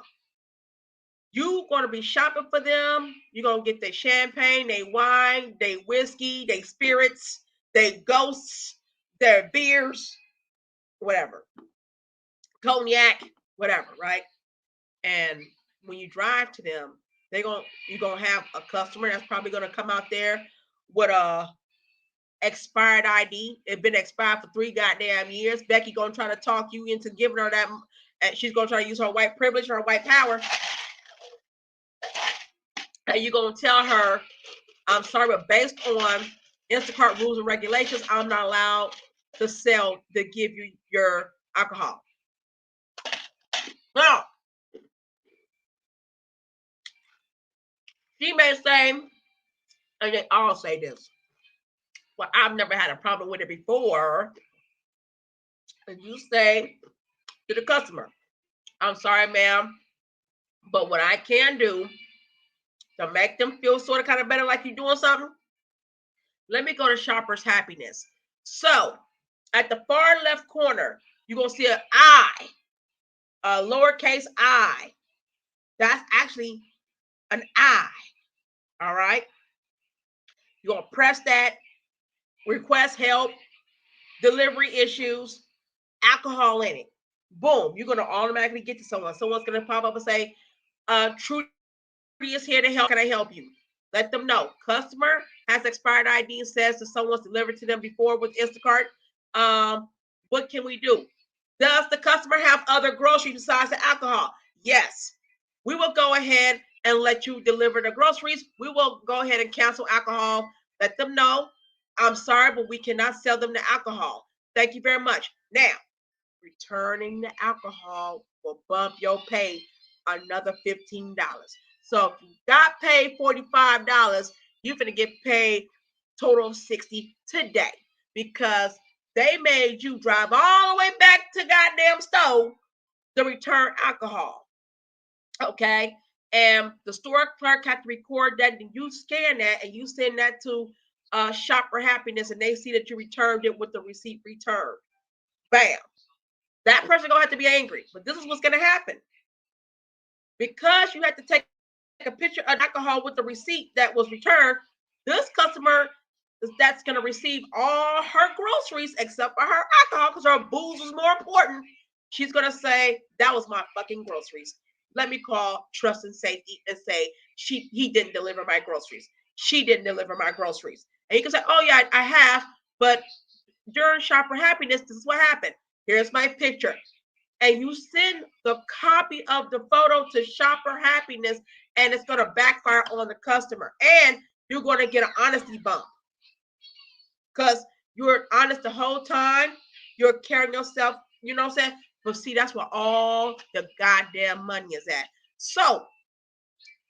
You're going to be shopping for them. You're going to get their champagne, their wine, their whiskey, their spirits, their ghosts, their beers, whatever. Cognac, whatever, right? And when you drive to them, you're going to have a customer that's probably going to come out there with a expired ID. It's been expired for 3 goddamn years. Becky going to try to talk you into giving her that, and she's going to try to use her white privilege, her white power. And you're going to tell her, I'm sorry, but based on Instacart rules and regulations, I'm not allowed to give you your alcohol. Now, she may say, and they all say this, well, I've never had a problem with it before. And you say to the customer, I'm sorry, ma'am, but what I can do to make them feel sort of kind of better like you're doing something, let me go to Shopper's Happiness. So at the far left corner, you're going to see an I, a lowercase I. That's actually an I. All right. You're going to press that, request help, delivery issues, alcohol in it. Boom. You're going to automatically get to someone. Someone's going to pop up and say, Trudy is here to help. Can I help you? Let them know. Customer has expired ID and says that someone's delivered to them before with Instacart. What can we do? Does the customer have other groceries besides the alcohol? Yes. We will go ahead and let you deliver the groceries. We will go ahead and cancel alcohol. Let them know, I'm sorry, but we cannot sell them the alcohol. Thank you very much. Now, returning the alcohol will bump your pay another $15. So if you got paid $45, you're going to get paid total of $60 today because they made you drive all the way back to goddamn store to return alcohol. Okay. and the store clerk had to record that, and you scan that, and you send that to Shopper Happiness, and they see that you returned it with the receipt returned. Bam. That person gonna have to be angry, but this is what's gonna happen because you had to take a picture of alcohol with the receipt that was returned. This customer that's going to receive all her groceries except for her alcohol because her booze was more important. She's going to say, that was my fucking groceries. Let me call Trust and Safety and say, he didn't deliver my groceries. She didn't deliver my groceries. And you can say, oh yeah, I have, but during Shopper Happiness, this is what happened. Here's my picture. And you send the copy of the photo to Shopper Happiness, and it's going to backfire on the customer. And you're going to get an honesty bump because you're honest the whole time. You're carrying yourself, you know what I'm saying? But see, that's where all the goddamn money is at. So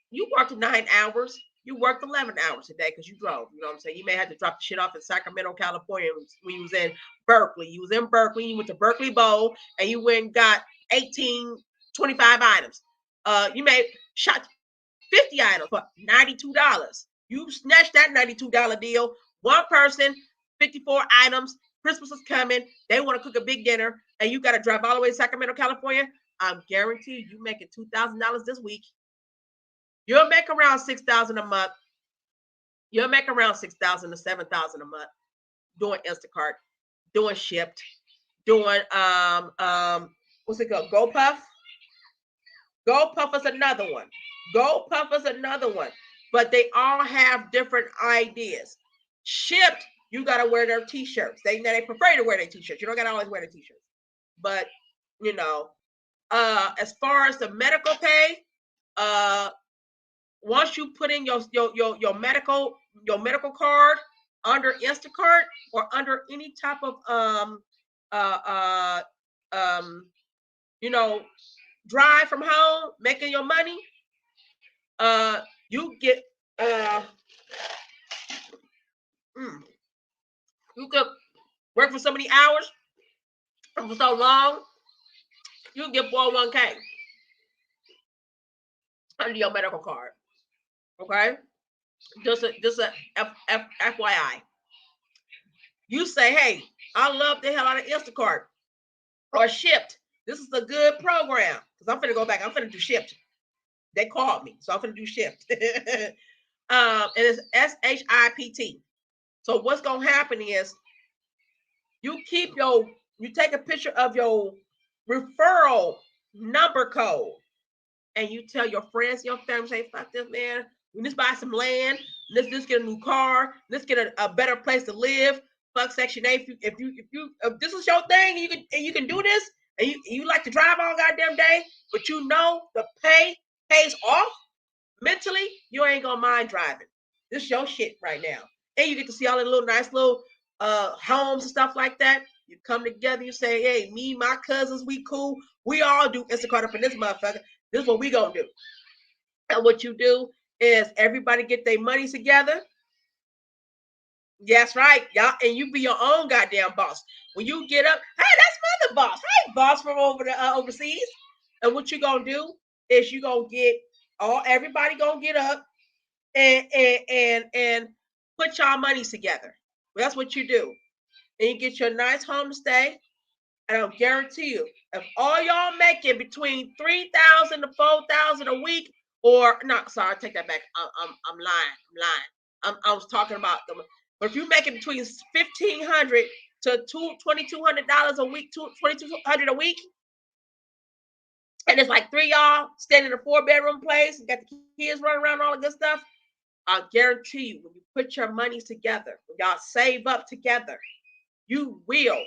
you worked 9 hours. You worked 11 hours a day because you drove. You know what I'm saying? You may have to drop the shit off in Sacramento, California when you was in Berkeley. You was in Berkeley. You went to Berkeley Bowl and you went and got 25 items. You may shot 50 items for $92. You snatched that $92 deal. One person, 54 items. Christmas is coming. They want to cook a big dinner, and you got to drive all the way to Sacramento, California. I'm guaranteed you making $2,000 this week. You'll make around $6,000 a month. You'll make around $6,000 to $7,000 a month doing Instacart, doing Shipped, doing what's it called? GoPuff. GoPuff is another one. GoPuff is another one. But they all have different ideas. Shipped, you gotta wear their t-shirts. They prefer to wear their t-shirts. You don't gotta always wear the t-shirts. But you know, as far as the medical pay, once you put in your medical card under Instacart or under any type of drive from home, making your money, you get you could work for so many hours for so long, you get 401k under your medical card. Okay, just a FYI. You say, hey, I love the hell out of Instacart or Shipped. This is a good program because I'm finna go back. I'm finna do Shipped. They called me, so I'm finna do Shipped. And it's SHIPT. So what's gonna happen is you take a picture of your referral number code, and you tell your friends, your family, say, fuck this, man. We just buy some land. Let's just get a new car. Let's get a better place to live. Fuck Section 8. If this is your thing, and you can do this, and you like to drive all goddamn day, but you know the pay pays off mentally, you ain't gonna mind driving. This is your shit right now. And you get to see all the little nice little homes and stuff like that. You come together, you say, hey, me, my cousins, we cool. We all do Instacart up in this motherfucker. This is what we gonna do. And what you do is everybody get their money together. Yes, right, y'all, and you be your own goddamn boss. When you get up, hey, that's my other boss. Hey, boss from over the overseas. And what you gonna do is you gonna get everybody gonna get up and put y'all money together. That's what you do. And you get your nice home to stay. And I'll guarantee you, if all y'all making between $3,000 to $4,000 a week, or no, sorry, take that back. I'm lying. I was talking about them. But if you making between $1,500 to $2,200 a week, $2,200 a week, and it's like three y'all standing in a 4-bedroom place, and got the kids running around, all the good stuff. I guarantee you, when you put your money together, when y'all save up together, you will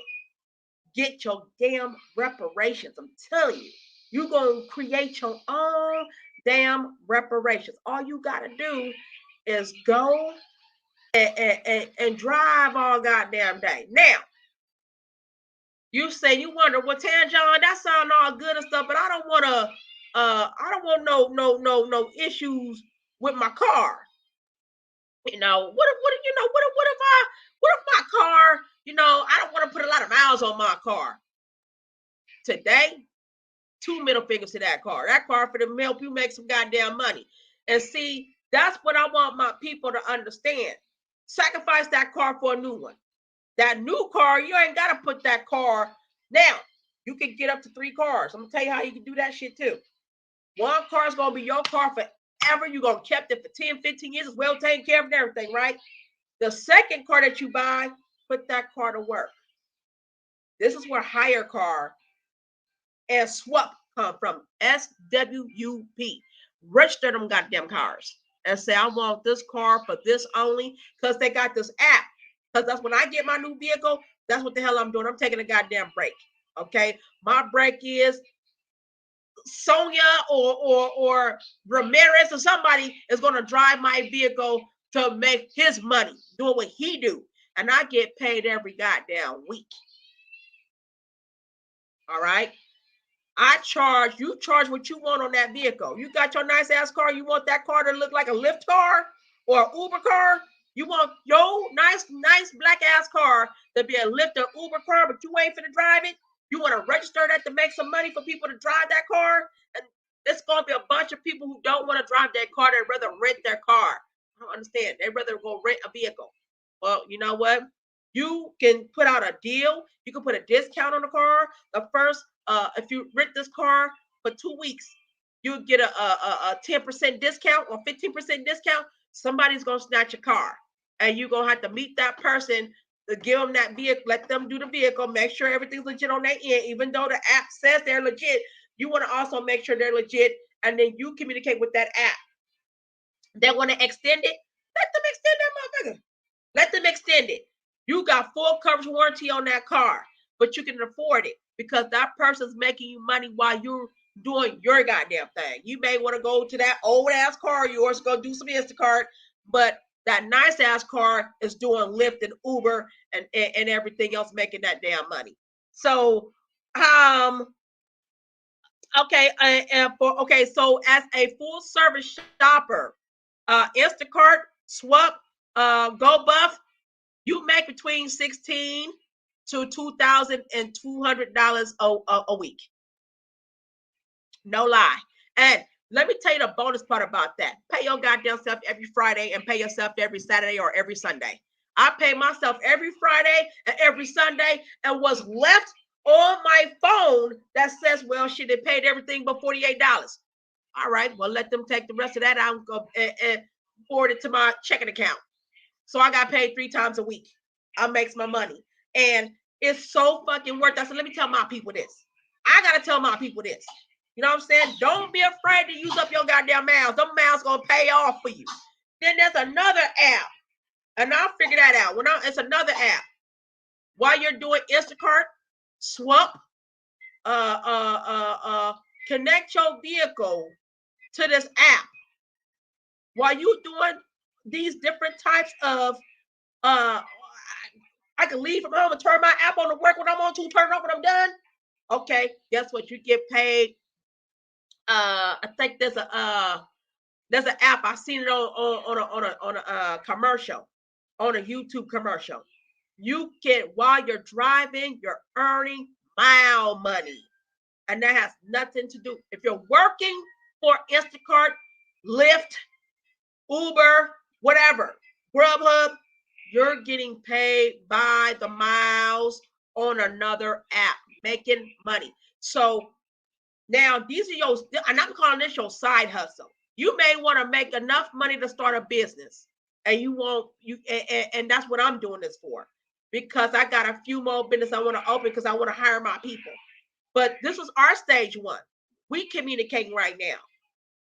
get your damn reparations. I'm telling you, you're going to create your own damn reparations. All you got to do is go and drive all goddamn day. Now, you say you wonder, well, Tan John, that sound all good and stuff, but I don't want no issues with my car. You know, what if my car, I don't want to put a lot of miles on my car. Today, two middle fingers to that car. That car for them help you make some goddamn money. And see, that's what I want my people to understand. Sacrifice that car for a new one. That new car, you ain't got to put that car. Now, you can get up to 3 cars. I'm going to tell you how you can do that shit too. One car is going to be your car forever. You're going to keep it for 10, 15 years. It's well taken care of and everything, right? The second car that you buy, put that car to work. This is where hire car and swap come from. SWUP. Register them goddamn cars and say, I want this car for this only, because they got this app. Because that's when I get my new vehicle, that's what the hell I'm doing. I'm taking a goddamn break. Okay. My break is Sonia or Ramirez or somebody is going to drive my vehicle to make his money, doing what he do. And I get paid every goddamn week. All right. You charge what you want on that vehicle. You got your nice ass car. You want that car to look like a Lyft car or an Uber car. You want your nice black ass car to be a Lyft or Uber car, but you ain't finna drive it. You want to register that to make some money for people to drive that car. And it's going to be a bunch of people who don't want to drive that car. They'd rather rent their car. I don't understand. They'd rather go rent a vehicle. Well, you know what? You can put out a deal. You can put a discount on the car. The first, if you rent this car for 2 weeks, you get a 10% discount or 15% discount. Somebody's going to snatch your car. And you're going to have to meet that person to give them that vehicle, let them do the vehicle, make sure everything's legit on their end. Even though the app says they're legit, you want to also make sure they're legit. And then you communicate with that app. They want to extend it. Let them extend that motherfucker. Let them extend it. You got full coverage warranty on that car, but you can afford it because that person's making you money while you're doing your goddamn thing. You may want to go to that old ass car of yours, go do some Instacart, but that nice ass car is doing Lyft and Uber and everything else, making that damn money. So, so as a full service shopper, Instacart, Swap, GoBuff, you make between $1,600 to $2,200 a week. No lie. And let me tell you the bonus part about that. Pay your goddamn self every Friday and pay yourself every Saturday or every Sunday. I pay myself every Friday and every Sunday, and what's left on my phone that says, well, shit, they paid everything but $48. All right, well, let them take the rest of that out and forward it to my checking account. So I got paid 3 times a week. I makes my money. And it's so fucking worth it. I said, let me tell my people this. I got to tell my people this. You know what I'm saying? Don't be afraid to use up your goddamn miles. Them miles going to pay off for you. Then there's another app. And I'll figure that out. It's another app. While you're doing Instacart, Swap, connect your vehicle to this app. While you're doing these different types of, I can leave from home and turn my app on to work when I'm on to, turn it off when I'm done. Okay, guess what? You get paid. I think there's an app. I seen it on a commercial, on a YouTube commercial. You get, while you're driving, you're earning mile money, and that has nothing to do. If you're working for Instacart, Lyft, Uber, whatever, Grubhub, you're getting paid by the miles on another app, making money. So now these are your, and I'm calling this your side hustle. You may want to make enough money to start a business, and and that's what I'm doing this for, because I got a few more business I want to open because I want to hire my people. But this was our stage 1. We communicating right now.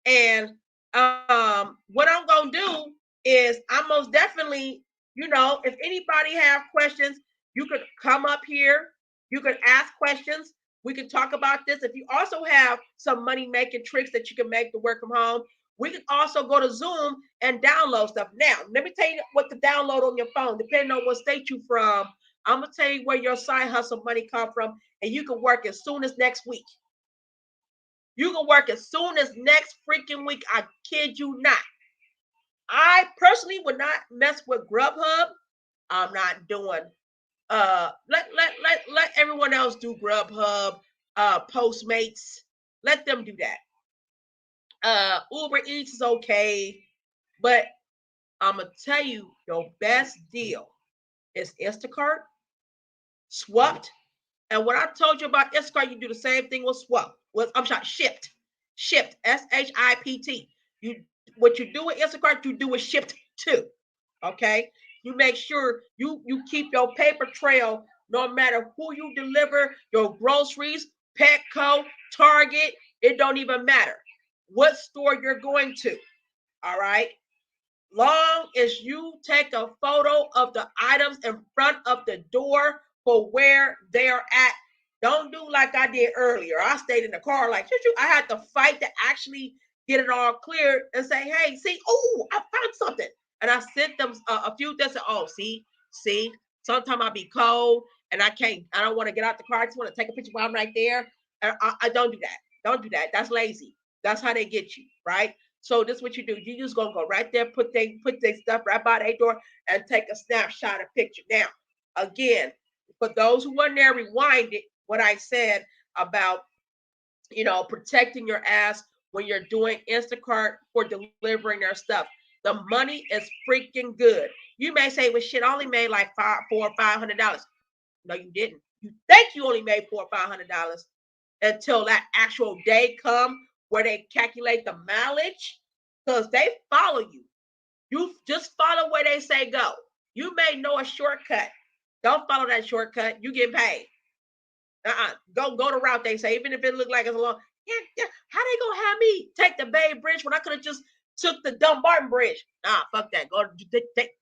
And what I'm going to do is I'm most definitely, if anybody have questions, you could come up here. You could ask questions. We can talk about this. If you also have some money making tricks that you can make to work from home, we can also go to Zoom and download stuff. Now, let me tell you what to download on your phone, depending on what state you're from. I'm going to tell you where your side hustle money come from, and you can work as soon as next week. You can work as soon as next freaking week. I kid you not. I personally would not mess with Grubhub. I'm not doing. Let everyone else do Grubhub, Postmates, Let them do that. Uber Eats is okay, but I'm gonna tell you your best deal is Instacart, Swapped, and what I told you about Instacart, you do the same thing with Swap. I'm sorry, Shipped, Shipped, SHIPT. You what you do with Instacart, you do with Shipped too. Okay, you make sure you keep your paper trail no matter who you deliver your groceries, Petco, Target. It don't even matter what store you're going to. All right. Long as you take a photo of the items in front of the door for where they're at. Don't do like I did earlier. I stayed in the car like I had to fight to actually get it all cleared and say, hey, see, oh, I found something. And I sent them a few things. Oh, see, sometimes I be cold and I don't want to get out the car. I just want to take a picture while I'm right there. And I don't do that. Don't do that. That's lazy. That's how they get you, right? So this is what you do. You just gonna go right there, put their stuff right by their door, and take a snapshot, a picture. Now, again, for those who weren't there, rewind it. What I said about protecting your ass when you're doing Instacart for delivering their stuff. The money is freaking good. You may say, "Well, shit, I only made like $400 or $500." No, you didn't. You think you only made $400 or $500 until that actual day come where they calculate the mileage, because they follow you. You just follow where they say go. You may know a shortcut. Don't follow that shortcut. You get paid. Go the route they say, even if it look like it's a long. Yeah. How they gonna have me take the Bay Bridge when I could have just took the Dumbarton Bridge? Nah, fuck that.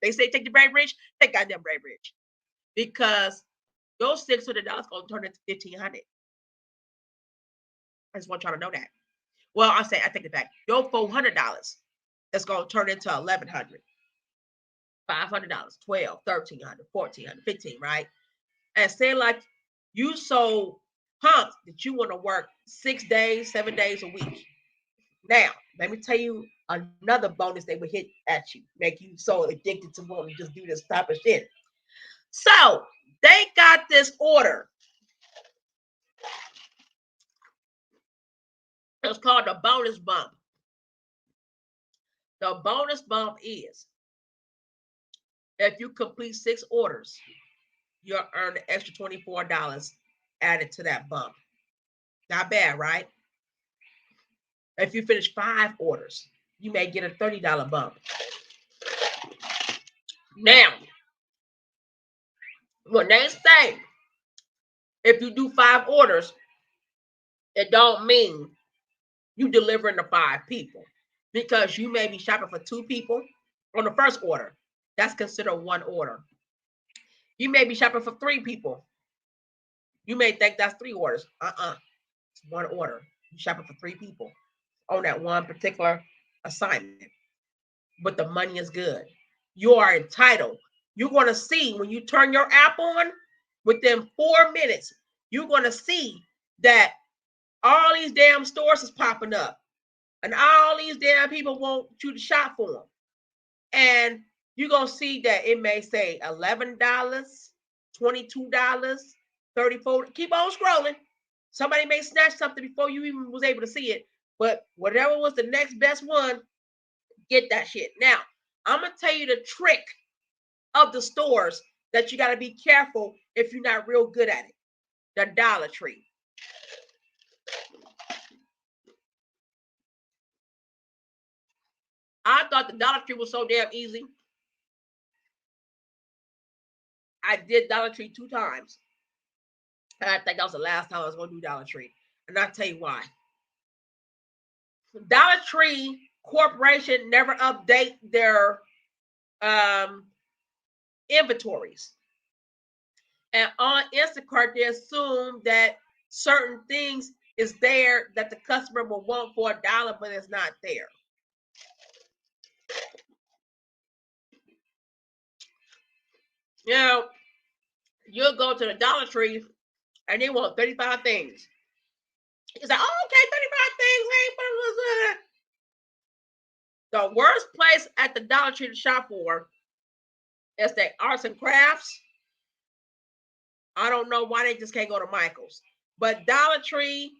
They say take the Bay Bridge. Take goddamn Bay Bridge, because your $600 gonna turn into $1,500. I just want y'all to know that. Well, I take it back. Your $400 is gonna turn into $1,100, $500, $1,200, $1,300, $1,400, $1,500, right? And say like you so pumped that you want to work 6 days, 7 days a week. Now, let me tell you another bonus they would hit at you, make you so addicted to wanting to just do this type of shit. So they got this order. It's called the bonus bump. The bonus bump is if you complete 6 orders, you'll earn an extra $24 added to that bump. Not bad, right? If you finish 5 orders, you may get a $30 bump. Now, when they say if you do 5 orders, it don't mean you delivering to 5 people, because you may be shopping for 2 people on the first order. That's considered 1 order. You may be shopping for 3 people. You may think that's 3 orders. It's 1 order. You're shopping for 3 people on that one particular assignment. But the money is good. You are entitled. You're going to see when you turn your app on, within 4 minutes, you're going to see that all these damn stores is popping up and all these damn people want you to shop for them. And you're going to see that it may say $11, $22, $34. Keep on scrolling. Somebody may snatch something before you even was able to see it. But whatever was the next best one, get that shit. Now, I'm going to tell you the trick of the stores that you got to be careful if you're not real good at it. The Dollar Tree. I thought the Dollar Tree was so damn easy. I did Dollar Tree 2 times. And I think that was the last time I was going to do Dollar Tree. And I'll tell you why. Dollar Tree Corporation never update their inventories. And on Instacart, they assume that certain things is there that the customer will want for $1, but it's not there. You know, you'll go to the Dollar Tree and they want 35 things. It's like, oh, okay, 35 things. The worst place at the Dollar Tree to shop for is the arts and crafts. I don't know why they just can't go to Michael's. But Dollar Tree,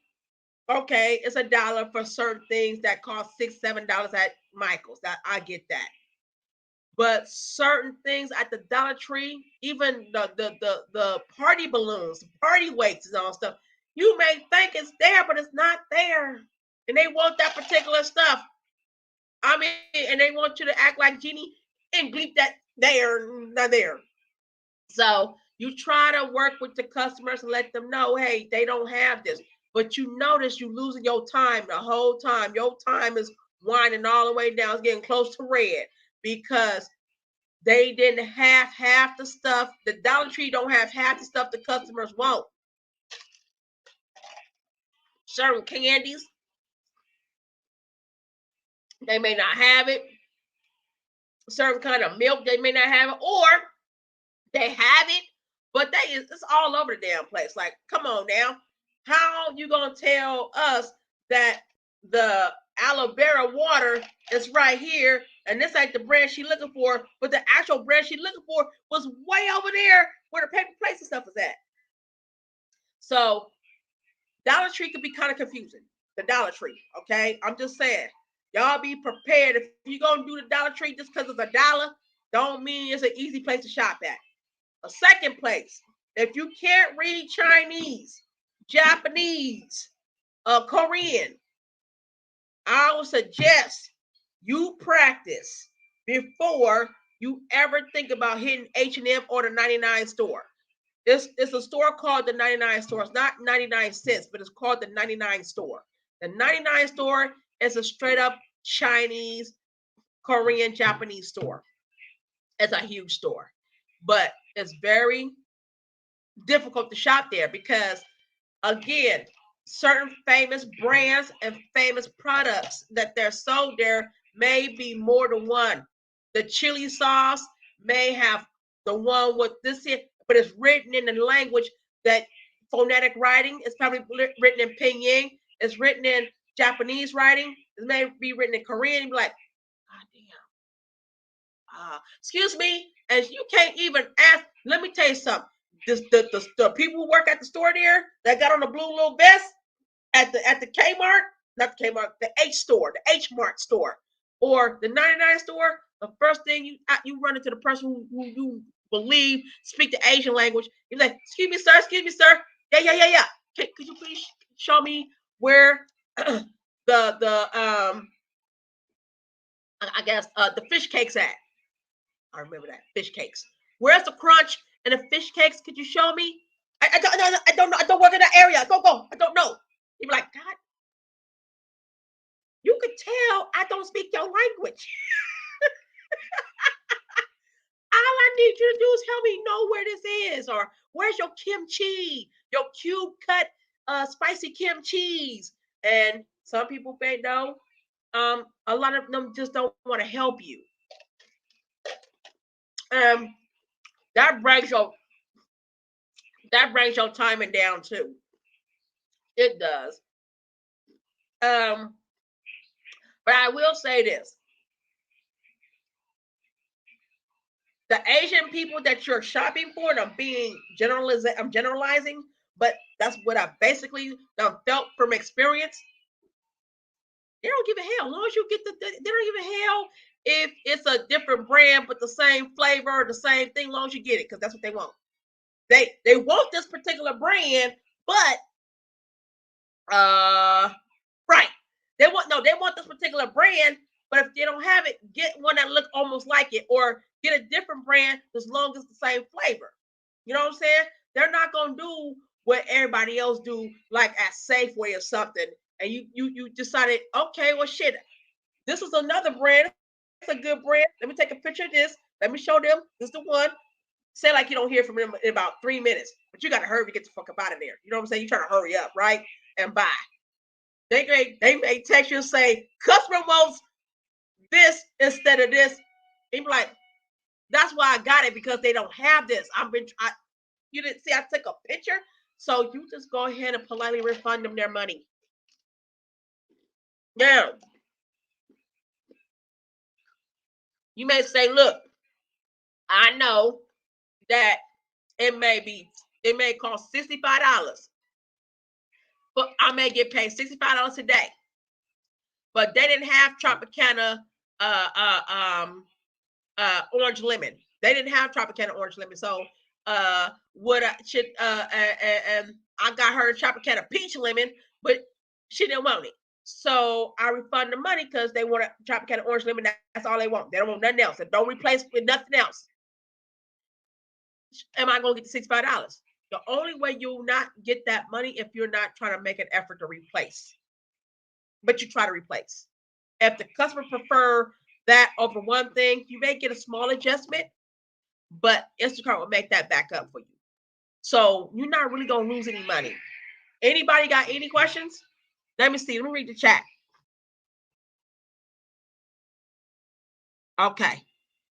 Okay, it's $1 for certain things that cost $6, $7 at Michael's. That I get that. But certain things at the Dollar Tree, even the party balloons, party weights and all stuff, you may think it's there, but it's not there. And they want that particular stuff. I mean, and they want you to act like Genie and bleep that there, not there. So you try to work with the customers and let them know, hey, they don't have this. But you notice you losing your time the whole time. Your time is winding all the way down. It's getting close to red because they didn't have half the stuff. The Dollar Tree don't have half the stuff the customers want. Certain candies, they may not have it. Certain kind of milk, they may not have it. Or they have it, but it's all over the damn place. Like, come on now. How you gonna tell us that the aloe vera water is right here and this ain't the brand she looking for, but the actual brand she looking for was way over there where the paper plates and stuff is at? So Dollar Tree could be kind of confusing. The Dollar Tree, okay? I'm just saying. Y'all be prepared. If you're gonna do the Dollar Tree just because it's $1, don't mean it's an easy place to shop at. A second place, if you can't read Chinese, Japanese, Korean, I would suggest you practice before you ever think about hitting H&M or the 99 store. It's a store called the 99 store. It's not 99 cents, but it's called the 99 store. The 99 store is a straight up Chinese, Korean, Japanese store. It's a huge store, but it's very difficult to shop there because, again, certain famous brands and famous products that they're sold there may be more than one. The chili sauce may have the one with this here, but it's written in the language that phonetic writing. It's probably written in Pinyin. It's written in Japanese writing. It may be written in Korean. You'd be like, God damn. Excuse me, and you can't even ask. Let me tell you something. The people who work at the store there that got on the blue little vest at the Kmart, not the Kmart, the H store, the H Mart store, or the 99 store, the first thing you run into the person who you believe speak the Asian language. You're like, excuse me, sir. Yeah. Could you please show me where the I guess the fish cakes at? I remember that fish cakes. Where's the crunch and the fish cakes? Could you show me? I don't know. I don't work in that area. Go. I don't know. You'd be like, God, you could tell I don't speak your language. All I need you to do is help me know where this is, or where's your kimchi, your cube cut spicy kimchi. And some people may know. A lot of them just don't want to help you. That brings your timing down too. It does. But I will say this. The Asian people that you're shopping for, and I'm generalizing, but that's what I basically felt from experience. They don't give a hell. As long as you get they don't give a hell if it's a different brand but the same flavor, the same thing, as long as you get it, because that's what they want. They want this particular brand, but right. They want this particular brand, but if they don't have it, get one that looks almost like it, or get a different brand as long as the same flavor. You know what I'm saying? They're not gonna do what everybody else do, like at Safeway or something, and you decided, okay, well shit, this is another brand. It's a good brand. Let me take a picture of this. Let me show them. This is the one. Say like you don't hear from them in about 3 minutes, but you gotta hurry to get the fuck up out of there. You know what I'm saying? You trying to hurry up, right? And buy. They may text you and say, customer wants this instead of this. And be like, that's why I got it, because they don't have this. You didn't see I took a picture. So you just go ahead and politely refund them their money. Now, you may say, look, I know that it may cost $65, but I may get paid $65 a day. But they didn't have Tropicana orange lemon. They didn't have Tropicana orange lemon. So what I should and I got her Tropicana peach lemon, but she didn't want it. So I refund the money because they want a Tropicana orange lemon. That's all they want. They don't want nothing else. And don't replace with nothing else. Am I gonna get the $65? The only way you'll not get that money if you're not trying to make an effort to replace. But you try to replace. If the customer prefer that over one thing, you may get a small adjustment, but Instacart will make that back up for you. So you're not really gonna lose any money. Anybody got any questions? Let me see. Let me read the chat. Okay.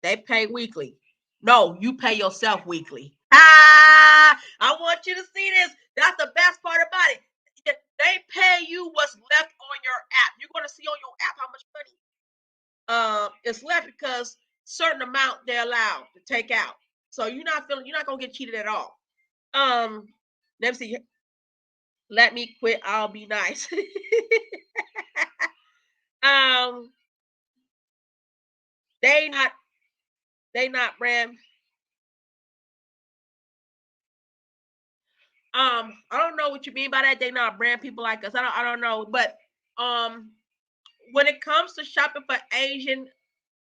They pay weekly. No, you pay yourself weekly. Ah, I want you to see this. That's the best part about it. They pay you what's left on your app. You're going to see on your app how much money is left because certain amount they're allowed to take out. So you're not going to get cheated at all. Let me see. Let me quit. I'll be nice. They not brand. I don't know what you mean by that. They not brand people like us. I don't know. But when it comes to shopping for Asian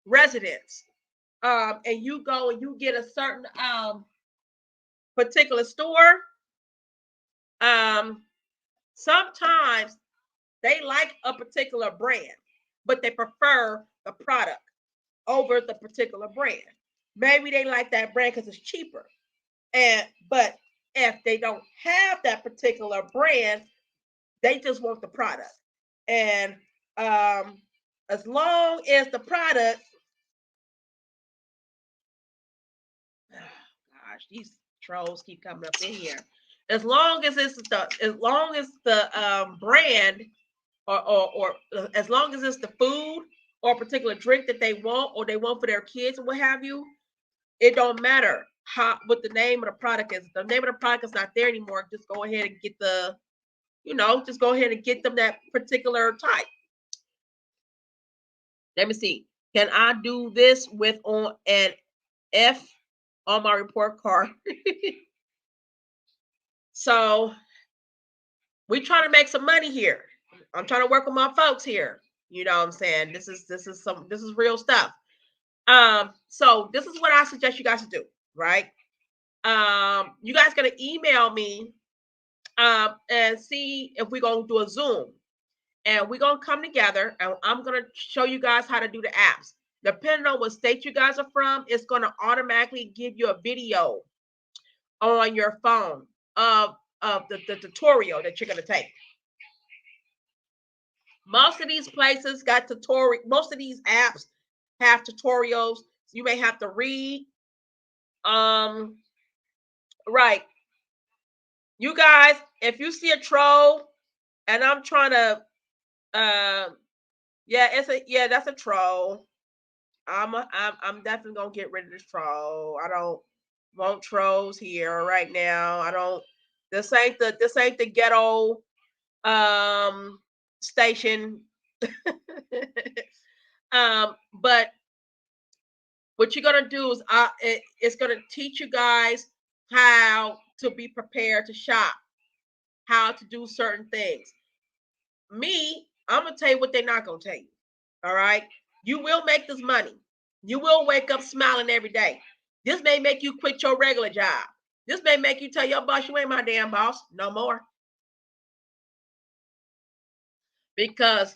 residents, and you go and you get a certain particular store, sometimes they like a particular brand, but they prefer the product over the particular brand. Maybe they like that brand because it's cheaper. But if they don't have that particular brand, they just want the product. And as long as the product, oh gosh, these trolls keep coming up in here. As long as the brand or as long as it's the food or a particular drink that they want or they want for their kids or what have you, it don't matter what the name of the product is. If the name of the product is not there anymore, just go ahead and get just go ahead and get them that particular type. Let me see. Can I do this with on an F on my report card? So we trying to make some money here. I'm trying to work with my folks here. You know what I'm saying? This is real stuff. So this is what I suggest you guys to do, right? You guys gonna email me and see if we're gonna do a Zoom. And we're gonna come together and I'm gonna show you guys how to do the apps. Depending on what state you guys are from, it's gonna automatically give you a video on your phone of the tutorial that you're gonna take. Most of these places got tutorial. Most of these apps have tutorials. You may have to read. Right. You guys, if you see a troll, and I'm trying to, yeah, that's a troll. I'm definitely gonna get rid of this troll. I don't want trolls here right now. I don't. This ain't the ghetto station. But what you're gonna do is it's gonna teach you guys how to be prepared to shop, how to do certain things. Me, I'm gonna tell you what they're not gonna tell you. All right, you will make this money. You will wake up smiling every day. This may make you quit your regular job. This may make you tell your boss you ain't my damn boss no more. Because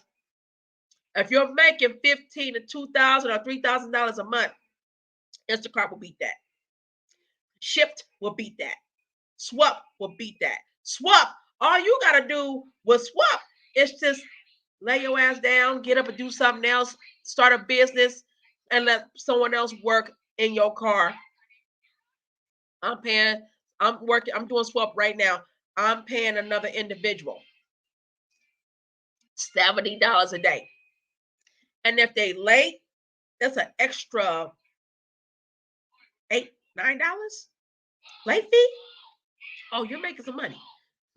if you're making $15 to $2,000 or $3,000 a month, Instacart will beat that. Shipped will beat that. Swap will beat that. Swap, all you gotta do with Swap is just lay your ass down, get up and do something else, start a business, and let someone else work in your car. I'm doing Swap right now. I'm paying another individual $70 a day. And if they late, that's an extra $8, $9 late fee. Oh, you're making some money.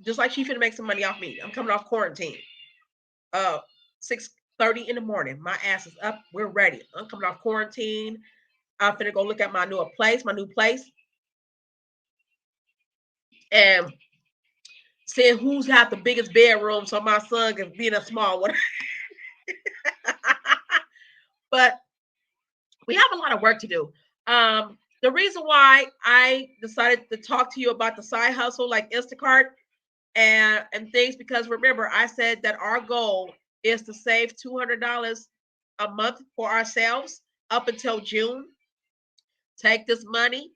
just like she finna make some money off me. I'm coming off quarantine. 6:30 in the morning. My ass is up. We're ready. I'm coming off quarantine. I'm finna go look at my new place, and seeing who's got the biggest bedroom so my son can be in a small one. But we have a lot of work to do. The reason why I decided to talk to you about the side hustle like Instacart and things, because remember, I said that our goal is to save $200 a month for ourselves up until June. Take this money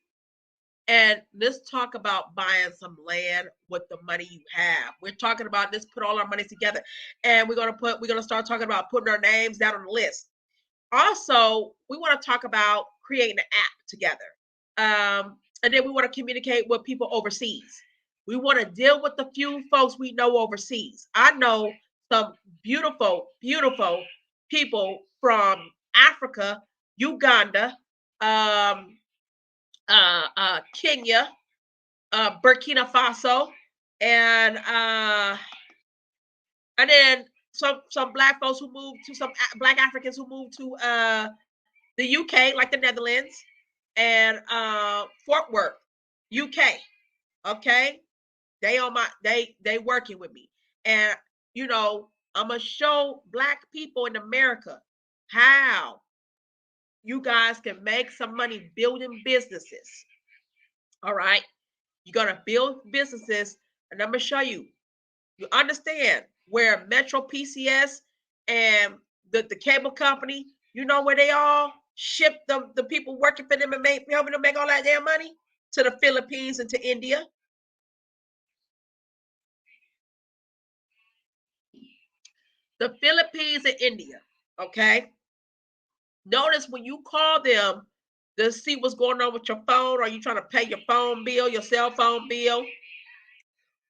and let's talk about buying some land with the money you have. We're talking about let's put all our money together, and we're gonna start talking about putting our names down on the list. Also, we want to talk about creating an app together. And then we want to communicate with people overseas. We want to deal with the few folks we know overseas. I know some beautiful, beautiful people from Africa, Uganda, um, Kenya, Burkina Faso, and then some black folks who moved to some black Africans who moved to the UK, like the Netherlands, and Fort Worth, UK. Okay, they working with me, and I'm gonna show black people in America how you guys can make some money building businesses. All right, you're gonna build businesses, and I'm gonna show you. You understand where Metro PCS and the cable company, you know where they all ship the people working for them and helping them make all that damn money to the Philippines and to India. The Philippines and India. Okay. Notice when you call them to see what's going on with your phone, or you trying to pay your phone bill, your cell phone bill,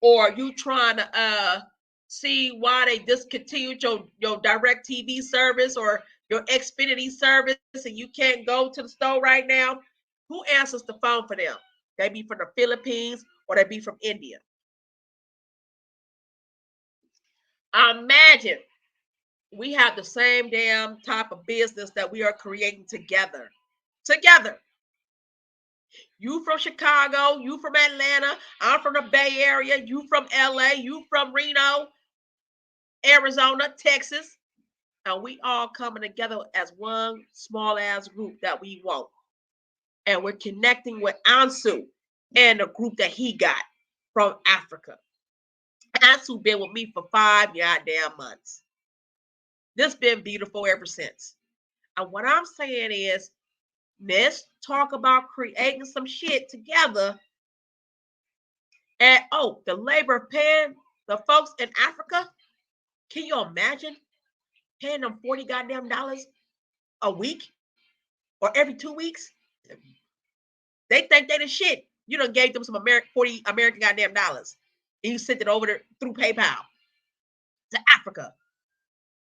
or you trying to see why they discontinued your direct TV service or your Xfinity service and you can't go to the store right now, who answers the phone for them? They be from the Philippines or they be from India. Imagine we have the same damn type of business that we are creating together. Together. You from Chicago, you from Atlanta, I'm from the Bay Area, you from LA, you from Reno, Arizona, Texas, and we all coming together as one small ass group that we want. And we're connecting with Ansu and the group that he got from Africa. Ansu been with me for 5 goddamn months. This been beautiful ever since. And what I'm saying is, let's talk about creating some shit together. And the labor paying the folks in Africa. Can you imagine paying them 40 goddamn dollars a week or every 2 weeks? They think they the shit. You done gave them some 40 American goddamn dollars. And you sent it over there through PayPal to Africa.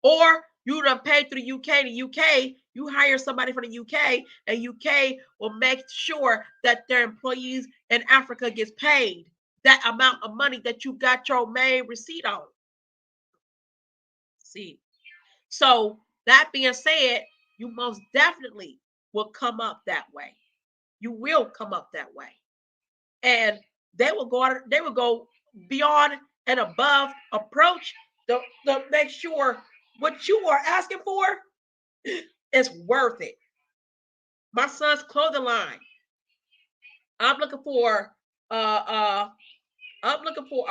Or you done paid through the UK, you hire somebody from the UK, and UK will make sure that their employees in Africa gets paid that amount of money that you got your main receipt on. See, so that being said, you most definitely will come up that way. You will come up that way. And they will go beyond and above approach to make sure what you are asking for is worth it. My son's clothing line. I'm looking for I'm looking for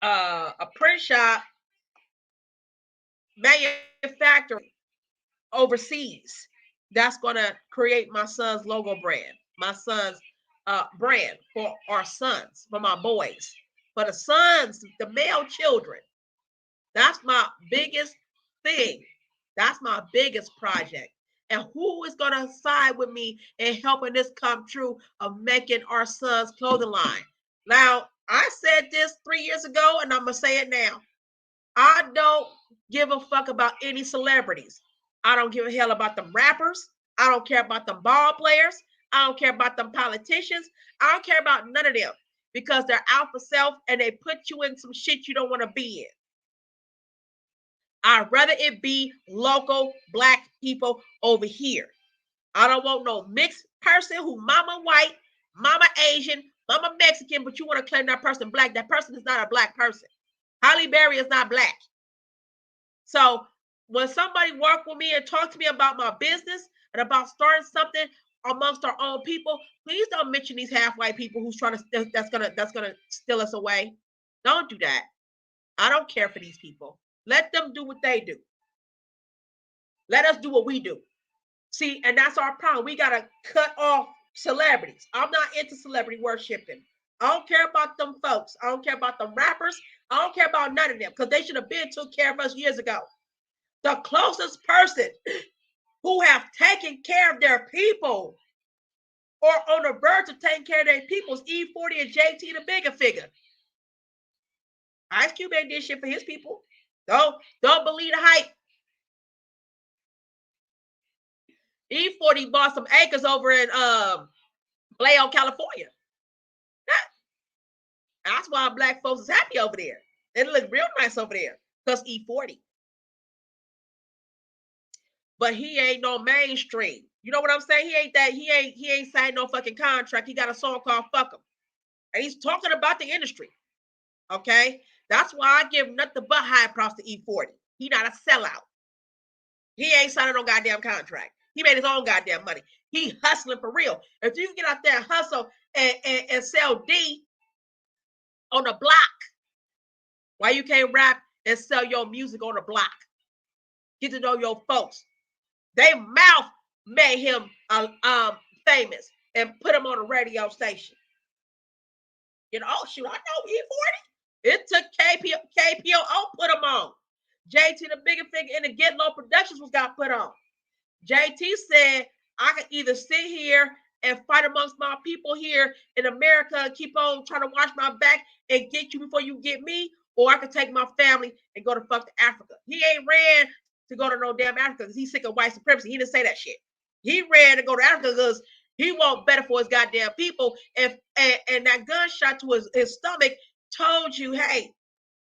a print shop manufacturing overseas that's going to create my son's logo brand, my son's brand for our sons, for my boys, for the sons, the male children. That's my biggest thing. That's my biggest project. And who is going to side with me in helping this come true of making our sons' clothing line? Now, I said this 3 years ago, and I'm going to say it now. I don't give a fuck about any celebrities. I don't give a hell about them rappers. I don't care about them ball players. I don't care about them politicians. I don't care about none of them because they're out for self and they put you in some shit you don't want to be in. I'd rather it be local black people over here. I don't want no mixed person who mama white, mama Asian, mama Mexican, but you want to claim that person black. That person is not a black person. Halle Berry is not black. So when somebody work with me and talk to me about my business and about starting something amongst our own people, please don't mention these half white people who's trying to that's gonna steal us away. Don't do that. I don't care for these people. Let them do what they do. Let us do what we do. See, and that's our problem. We gotta cut off celebrities. I'm not into celebrity worshiping. I don't care about them folks. I don't care about the rappers. I don't care about none of them because they should have been took care of us years ago. The closest person who have taken care of their people or on the verge of taking care of their people is E40 and JT the bigger figure. Ice Cube ain't did shit for his people. Don't believe the hype. E40 bought some acres over in Vallejo, California. That's why black folks is happy over there. It look real nice over there because E40. But he ain't no mainstream. You know what I'm saying? He ain't signed no fucking contract. He got a song called Fuck Him. And he's talking about the industry. Okay? That's why I give nothing but high props to E40. He not a sellout. He ain't signing no goddamn contract. He made his own goddamn money. He hustling for real. If you can get out there and hustle and sell D on the block, why you can't rap and sell your music on the block? Get to know your folks. They mouth made him famous and put him on a radio station. You know, oh shoot, I know E40. It took KPOO put him on. JT the bigger figure in the Get Low Productions was got put on. JT said, I can either sit here and fight amongst my people here in America and keep on trying to watch my back and get you before you get me, or I can take my family and go to fuck to Africa. He ain't ran to go to no damn Africa because he's sick of white supremacy. He didn't say that shit. He ran to go to Africa because he want better for his goddamn people. And that gunshot to his stomach told you, hey,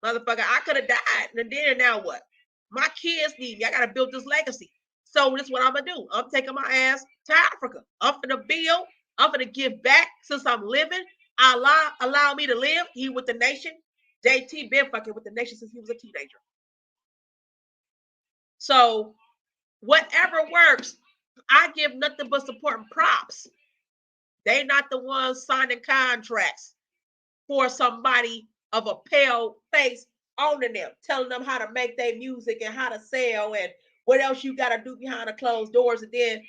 motherfucker, I could have died. And then now what? My kids need me. I got to build this legacy. So this is what I'm going to do. I'm taking my ass to Africa. I'm going to build. I'm going to give back since I'm living. Allah allow me to live. He with the nation. JT been fucking with the nation since he was a teenager. So whatever works, I give nothing but support and props. They not the ones signing contracts for somebody of a pale face owning them, telling them how to make their music and how to sell and what else you got to do behind the closed doors, and then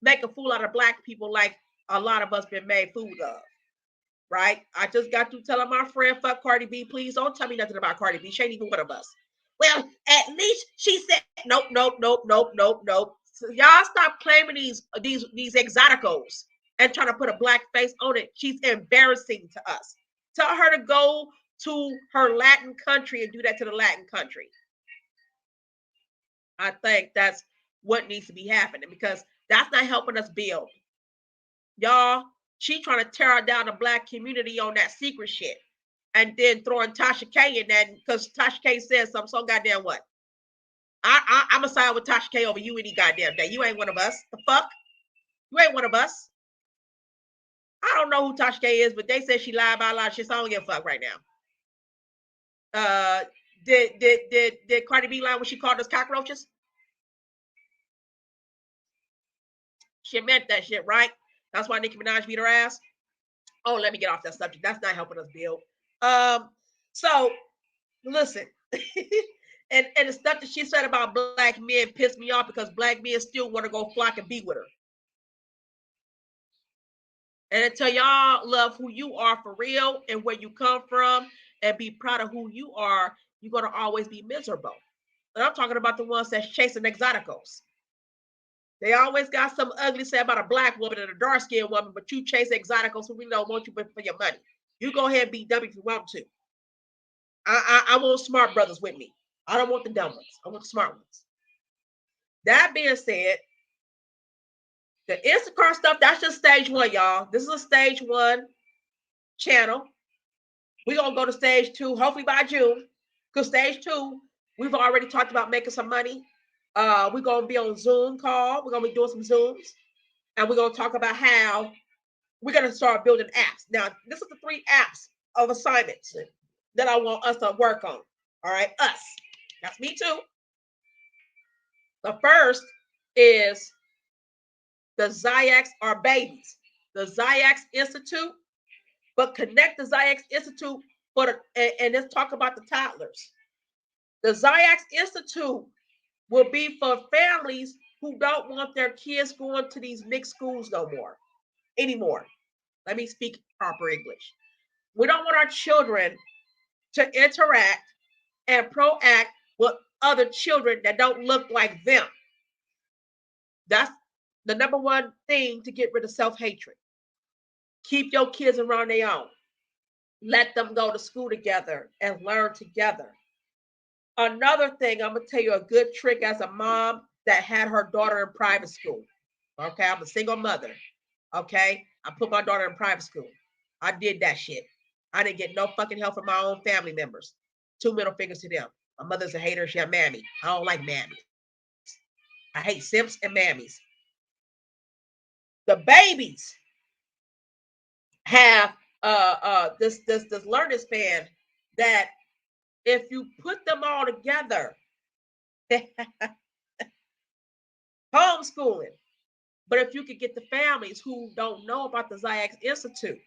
make a fool out of black people like a lot of us been made fools of. Right? I just got to telling my friend, fuck Cardi B. Please don't tell me nothing about Cardi B. She ain't even one of us. Well, at least she said, nope. So y'all stop claiming these exoticos and trying to put a black face on it. She's embarrassing to us. Tell her to go to her Latin country and do that to the Latin country. I think that's what needs to be happening because that's not helping us build. Y'all, she trying to tear down the black community on that secret shit. And then throwing Tasha K in that because Tasha K says something so goddamn what? I'm a side with Tasha K over you any goddamn day. You ain't one of us. The fuck? You ain't one of us. I don't know who Tasha K is, but they said she lied about a lot of shit, so I don't give a fuck right now. Did Cardi B lie when she called us cockroaches? She meant that shit, right? That's why Nicki Minaj beat her ass. Oh, let me get off that subject. That's not helping us build. So listen, and the stuff that she said about black men pissed me off because black men still want to go flock and be with her. And until y'all love who you are for real and where you come from and be proud of who you are, you're going to always be miserable. And I'm talking about the ones that's chasing exoticos. They always got some ugly say about a black woman and a dark-skinned woman, but you chase exoticos who we don't want you for your money. You go ahead and be dumb if you want to. I want smart brothers with me. I don't want the dumb ones. I want the smart ones. That being said, The Instacart stuff, that's just stage one, y'all. This is a stage one channel. We're going to go to stage two, hopefully by June. Because stage two, we've already talked about making some money. We're going to be on Zoom call. We're going to be doing some Zooms. And we're going to talk about how we're going to start building apps. Now, this is the 3 apps of assignments that I want us to work on. All right, us. That's me too. The first is the Zyx are babies, the Zyx Institute, but connect the Zyx Institute for and let's talk about the toddlers. The Zyx Institute will be for families who don't want their kids going to these mixed schools anymore. Let me speak proper English. We don't want our children to interact and proact with other children that don't look like them. That's the number one thing to get rid of self-hatred. Keep your kids around their own. Let them go to school together and learn together. Another thing, I'm going to tell you a good trick as a mom that had her daughter in private school. Okay, I'm a single mother. Okay, I put my daughter in private school. I did that shit. I didn't get no fucking help from my own family members. 2 middle fingers to them. My mother's a hater. She a mammy. I don't like mammies. I hate simps and mammies. The babies have this learning span that if you put them all together, homeschooling. But if you could get the families who don't know about the Zyx Institute,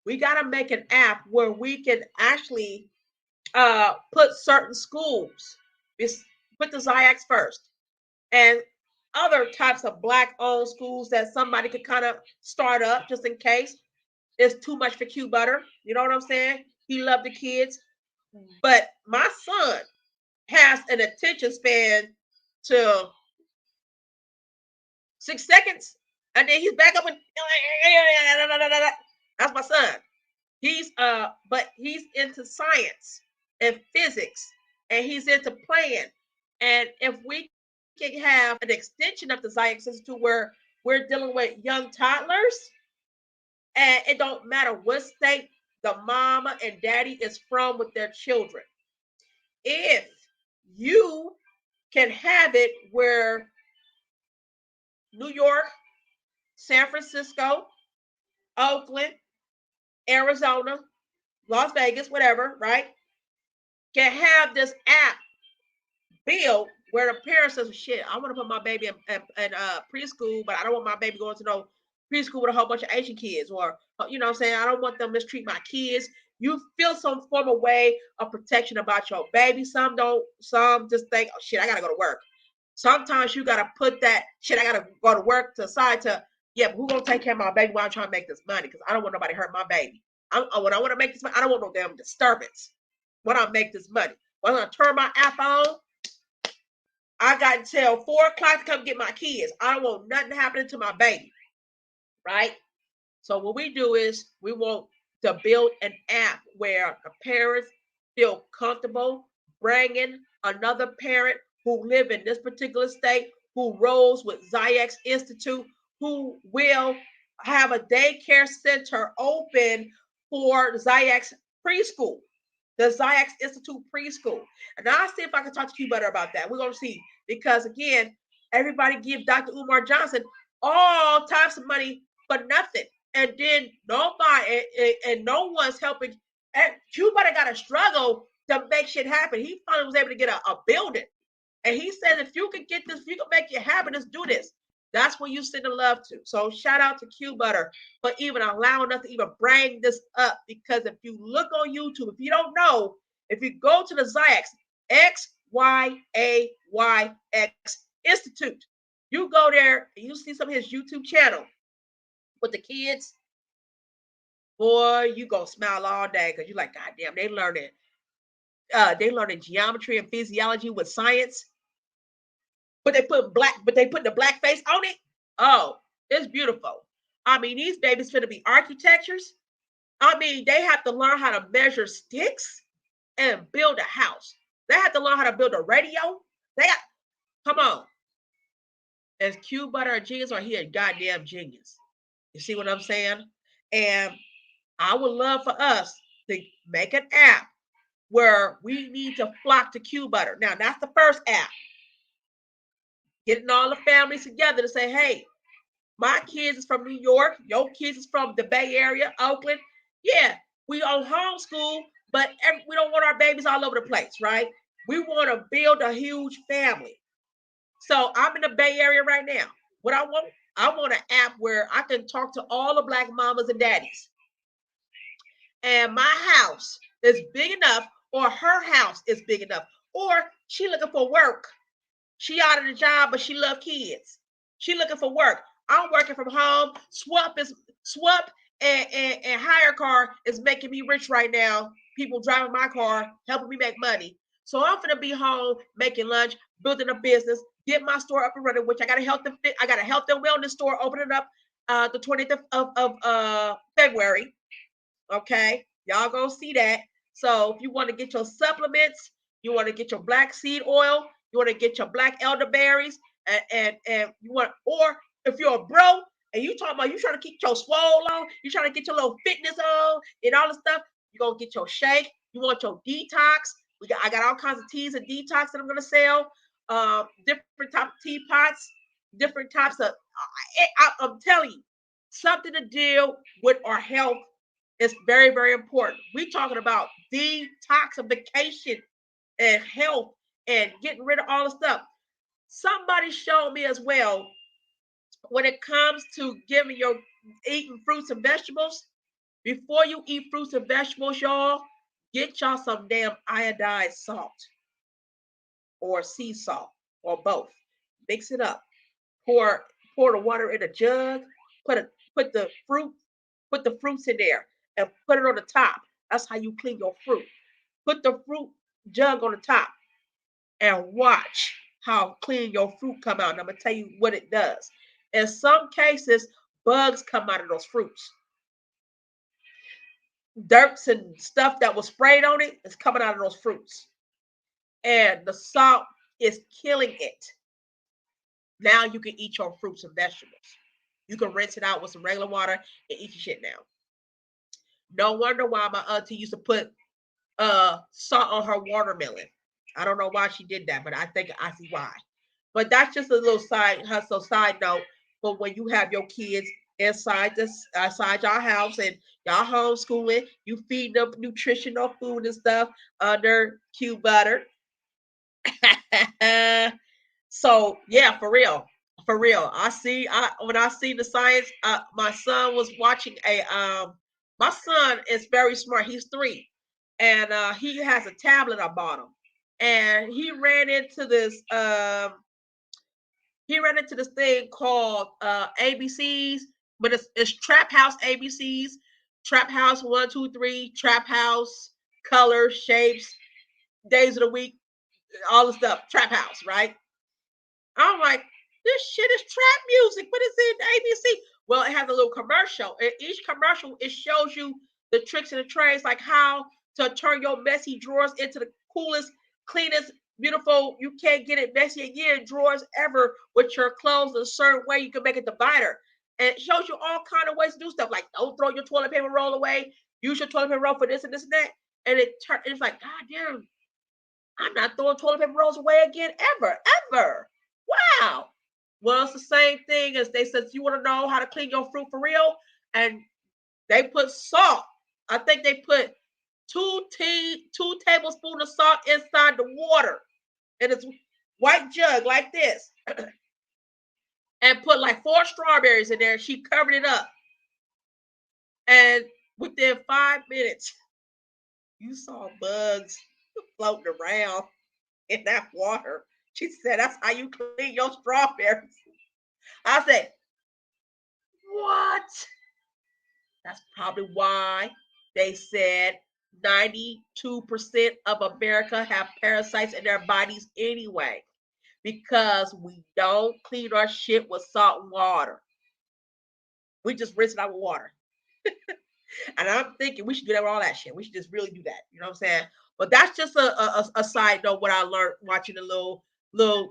we got to make an app where we can actually put certain schools, put the Zyx first, and other types of Black-owned schools that somebody could kind of start up just in case it's too much for Q Butter. You know what I'm saying? He loved the kids. But my son has an attention span to 6 seconds, and then he's back up and that's my son. But he's into science and physics, and he's into playing. And if we can have an extension of the Zyx Institute where we're dealing with young toddlers, and it don't matter what state the mama and daddy is from with their children. If you can have it where New York, San Francisco, Oakland, Arizona, Las Vegas, whatever, right, can have this app built where the parents says, shit, I want to put my baby in preschool, but I don't want my baby going to no preschool with a whole bunch of Asian kids, or, you know what I'm saying, I don't want them to mistreat my kids. You feel some form of way of protection about your baby. Some don't. Some just think, oh, shit, I got to go to work. Sometimes you got to put that, shit, I got to go to work to side to, yeah, but who's going to take care of my baby while I'm trying to make this money? Because I don't want nobody hurt my baby. When I want to make this money, I don't want no damn disturbance when I make this money. When I turn my app on, I got until 4 o'clock to come get my kids. I don't want nothing happening to my baby, right? So what we do is we want to build an app where the parents feel comfortable bringing another parent who live in this particular state, who rolls with Zyx Institute, who will have a daycare center open for Zyx preschool, the Zyx Institute preschool. And I'll see if I can talk to you better about that. We're going to see, because again, everybody give Dr. Umar Johnson all types of money for nothing. And then nobody and no one's helping. And Q-Butter got to struggle to make shit happen. He finally was able to get a building. And he said, if you could get this, if you can make it happen, let's do this. That's what you send the love to. So shout out to Q-Butter for even allowing us to even bring this up. Because if you look on YouTube, if you don't know, if you go to the Zyx, XYAYX Institute, you go there and you see some of his YouTube channel with the kids. Boy, you gonna smile all day because you're like, God damn, they learning geometry and physiology with science. But they put the black face on it. Oh, it's beautiful. I mean, these babies finna be architectures. I mean, they have to learn how to measure sticks and build a house. They have to learn how to build a radio. Come on. As Q Butter or Genius are here, goddamn genius. You see what I'm saying? And I would love for us to make an app where we need to flock to Q Butter. Now, that's the first app. Getting all the families together to say, hey, my kids is from New York, your kids is from the Bay Area, Oakland. Yeah, we on homeschool, but we don't want our babies all over the place, right? We want to build a huge family. So I'm in the Bay Area right now. What I want an app where I can talk to all the Black mamas and daddies. And my house is big enough, or her house is big enough, or she looking for work. She out of the job, but she love kids. She looking for work. I'm working from home. Swap and hire car is making me rich right now. People driving my car, helping me make money. So I'm gonna be home making lunch, building a business, get my store up and running. Which I got a health and wellness store opening up the 20th of February. Okay, y'all go see that. So if you want to get your supplements, you want to get your black seed oil, you want to get your black elderberries, and you want, or if you're a bro and you talking about you trying to keep your swole on, you trying to get your little fitness on and all the stuff, you gonna get your shake. You want your detox. I got all kinds of teas and detox that I'm gonna sell. Different type of teapots, different types of. I'm telling you, something to deal with our health is very, very important. We're talking about detoxification and health and getting rid of all the stuff. Somebody showed me as well when it comes to eating fruits and vegetables. Before you eat fruits and vegetables, y'all, get y'all some damn iodized salt or sea salt or both. Mix it up. Pour the water in a jug. Put the fruits in there and put it on the top. That's how you clean your fruit. Put the fruit jug on the top and watch how clean your fruit come out. And I'm gonna tell you what it does. In some cases, bugs come out of those fruits. Dirts and stuff that was sprayed on it is coming out of those fruits. And the salt is killing it. Now you can eat your fruits and vegetables. You can rinse it out with some regular water and eat your shit now. No wonder why my auntie used to put salt on her watermelon. I don't know why she did that, but I see why. But that's just a little side note. But when you have your kids inside your house and y'all homeschooling, you feed them nutritional food and stuff under Q Butter. So yeah, for real. For real. When I see the science, my son was watching my son is very smart. He's 3. And he has a tablet I bought him. And he ran into this thing called ABCs, but it's Trap House ABCs, Trap House 1, 2, 3, Trap House, colors, shapes, days of the week, all the stuff, Trap House, right? I'm like, this shit is trap music, but it's in ABC. Well, it has a little commercial. In each commercial, it shows you the tricks and the trades, like how to turn your messy drawers into the coolest, cleanest, beautiful. You can't get it messy again drawers ever with your clothes a certain way. You can make a divider, and it shows you all kind of ways to do stuff. Like don't throw your toilet paper roll away. Use your toilet paper roll for this and this and that. And it's like, God damn, I'm not throwing toilet paper rolls away again ever. Wow. Well, it's the same thing as they said, you want to know how to clean your fruit for real? And they put salt. I think they put two tablespoons of salt inside the water in this white jug like this. And put like 4 strawberries in there. She covered it up. And within 5 minutes, you saw bugs floating around in that water. She said, that's how you clean your strawberries. I said, what? That's probably why they said 92% of America have parasites in their bodies anyway, because we don't clean our shit with salt and water. We just rinse it out with water. And I'm thinking we should do that with all that shit. We should just really do that. You know what I'm saying? But that's just a side note what I learned watching the little little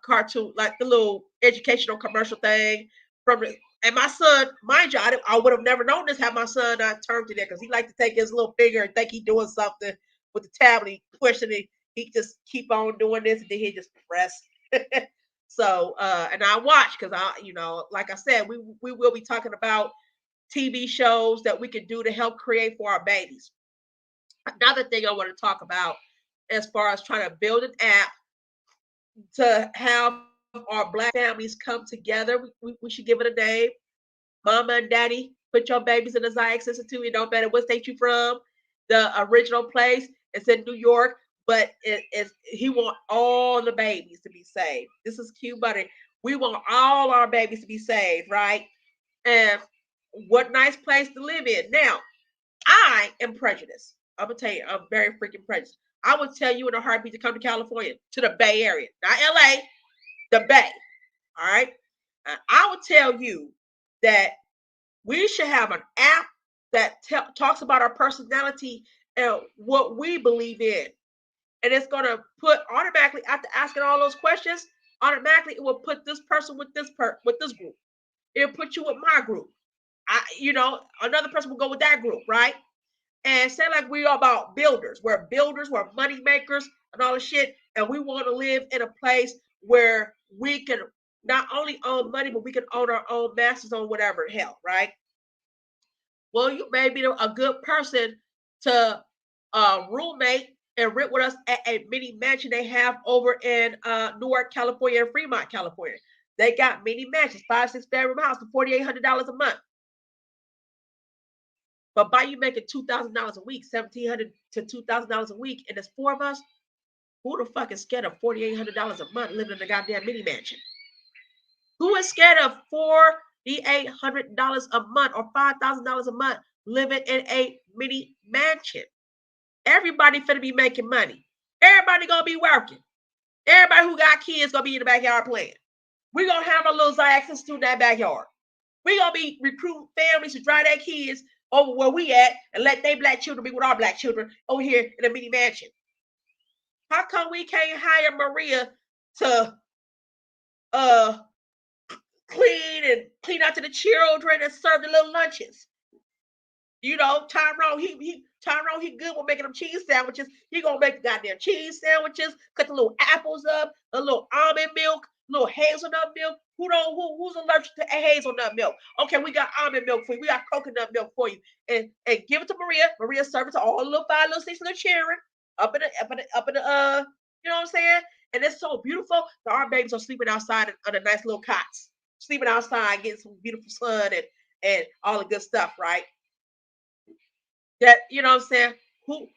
cartoon, like the little educational commercial thing from the. And my son, mind you, I would have never known this had my son not turned to there because he liked to take his little finger and think he doing something with the tablet. He pushing it. He just keep on doing this and then he just press. So and I watch because like I said, we will be talking about TV shows that we can do to help create for our babies. Another thing I want to talk about as far as trying to build an app to have our Black families come together. We should give it a name. Mama and Daddy, put your babies in the Zion Institute. It don't matter what state you from. The original place is in New York, but he want all the babies to be saved. This is cute, buddy. We want all our babies to be saved, right? And what nice place to live in. Now, I am prejudiced. I'm gonna tell you, I'm very freaking prejudiced. I would tell you in a heartbeat to come to California, to the Bay Area, not LA, the Bay. All right. And I would tell you that we should have an app that talks about our personality and what we believe in. And it's going to put automatically, after asking all those questions, automatically it will put this person with with this group. It'll put you with my group. Another person will go with that group, right? And say like we are about builders. We're builders, we're money makers and all this shit. And we want to live in a place where we can not only own money, but we can own our own masters on whatever hell, right? Well, you may be a good person to roommate and rent with us at a mini mansion they have over in Newark, California, and Fremont, California. They got mini mansions, 5-6 bedroom house for $4,800 a month. But by you making $2,000 a week, $1,700 to $2,000 a week, and there's 4 of us, who the fuck is scared of $4,800 a month living in a goddamn mini mansion? Who is scared of $4,800 a month or $5,000 a month living in a mini mansion? Everybody finna be making money. Everybody gonna be working. Everybody who got kids gonna be in the backyard playing. We gonna have a little Zion Institute in that backyard. We gonna be recruiting families to drive their kids over where we at and let their Black children be with our Black children over here in a mini mansion. How come we can't hire Maria to clean out to the children and serve the little lunches? Tyrone, he good with making them cheese sandwiches. He gonna make the goddamn cheese sandwiches, cut the little apples up, a little almond milk, little hazelnut milk. Who's allergic to hazelnut milk? Okay, we got almond milk for you. We got coconut milk for you. And give it to Maria. Maria serve it to all the little 5, little 6 little children up in the you know what I'm saying? And it's so beautiful that our babies are sleeping outside under nice little cots, sleeping outside, getting some beautiful sun and all the good stuff, right? That you know what I'm saying? Who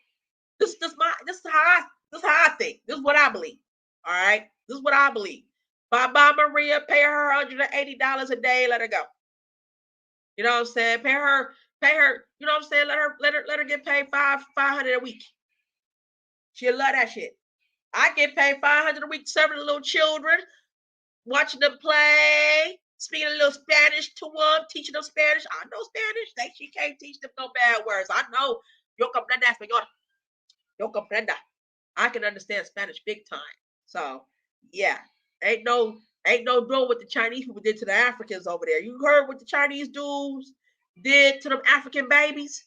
this is how I think. This is what I believe. All right. This is what I believe. Bye Maria, pay her $180 a day, let her go. You know what I'm saying? Pay her, you know what I'm saying? Let her get paid $500 a week. She'll love that shit. I get paid $500 a week serving the little children, watching them play, speaking a little Spanish to them, teaching them Spanish. I know Spanish. She can't teach them no bad words. I know. Yo comprenda español. Yo comprenda. I can understand Spanish big time. So yeah, ain't no doing what the Chinese people did to the Africans over there. You heard what the Chinese dudes did to them African babies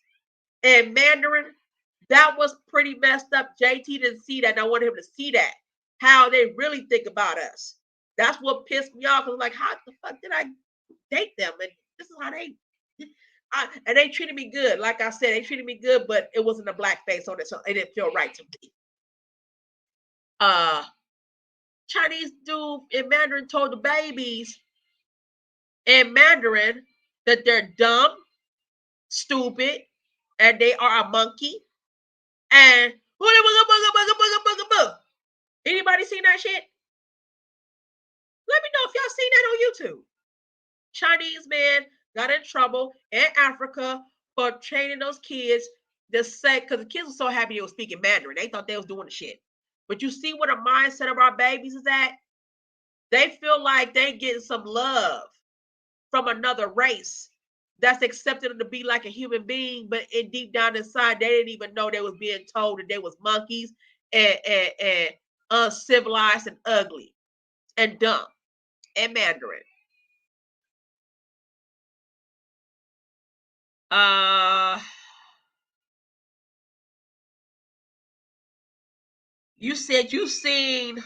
in Mandarin? That was pretty messed up. JT didn't see that. And I wanted him to see that. How they really think about us. That's what pissed me off. I was like, how the fuck did I date them? And this is how they and they treated me good. Like I said, they treated me good, but it wasn't a black face on it, so it didn't feel right to me. Chinese dude in Mandarin told the babies in Mandarin that they're dumb, stupid, and they are a monkey. And anybody seen that shit? Let me know if y'all seen that on YouTube. Chinese man got in trouble in Africa for training those kids to say, because the kids were so happy they were speaking Mandarin. They thought they was doing the shit. But you see what the mindset of our babies is at? They feel like they getting some love from another race that's accepted them to be like a human being, but in deep down inside, they didn't even know they was being told that they was monkeys and uncivilized and ugly and dumb and Mandarin. Uh, you said you seen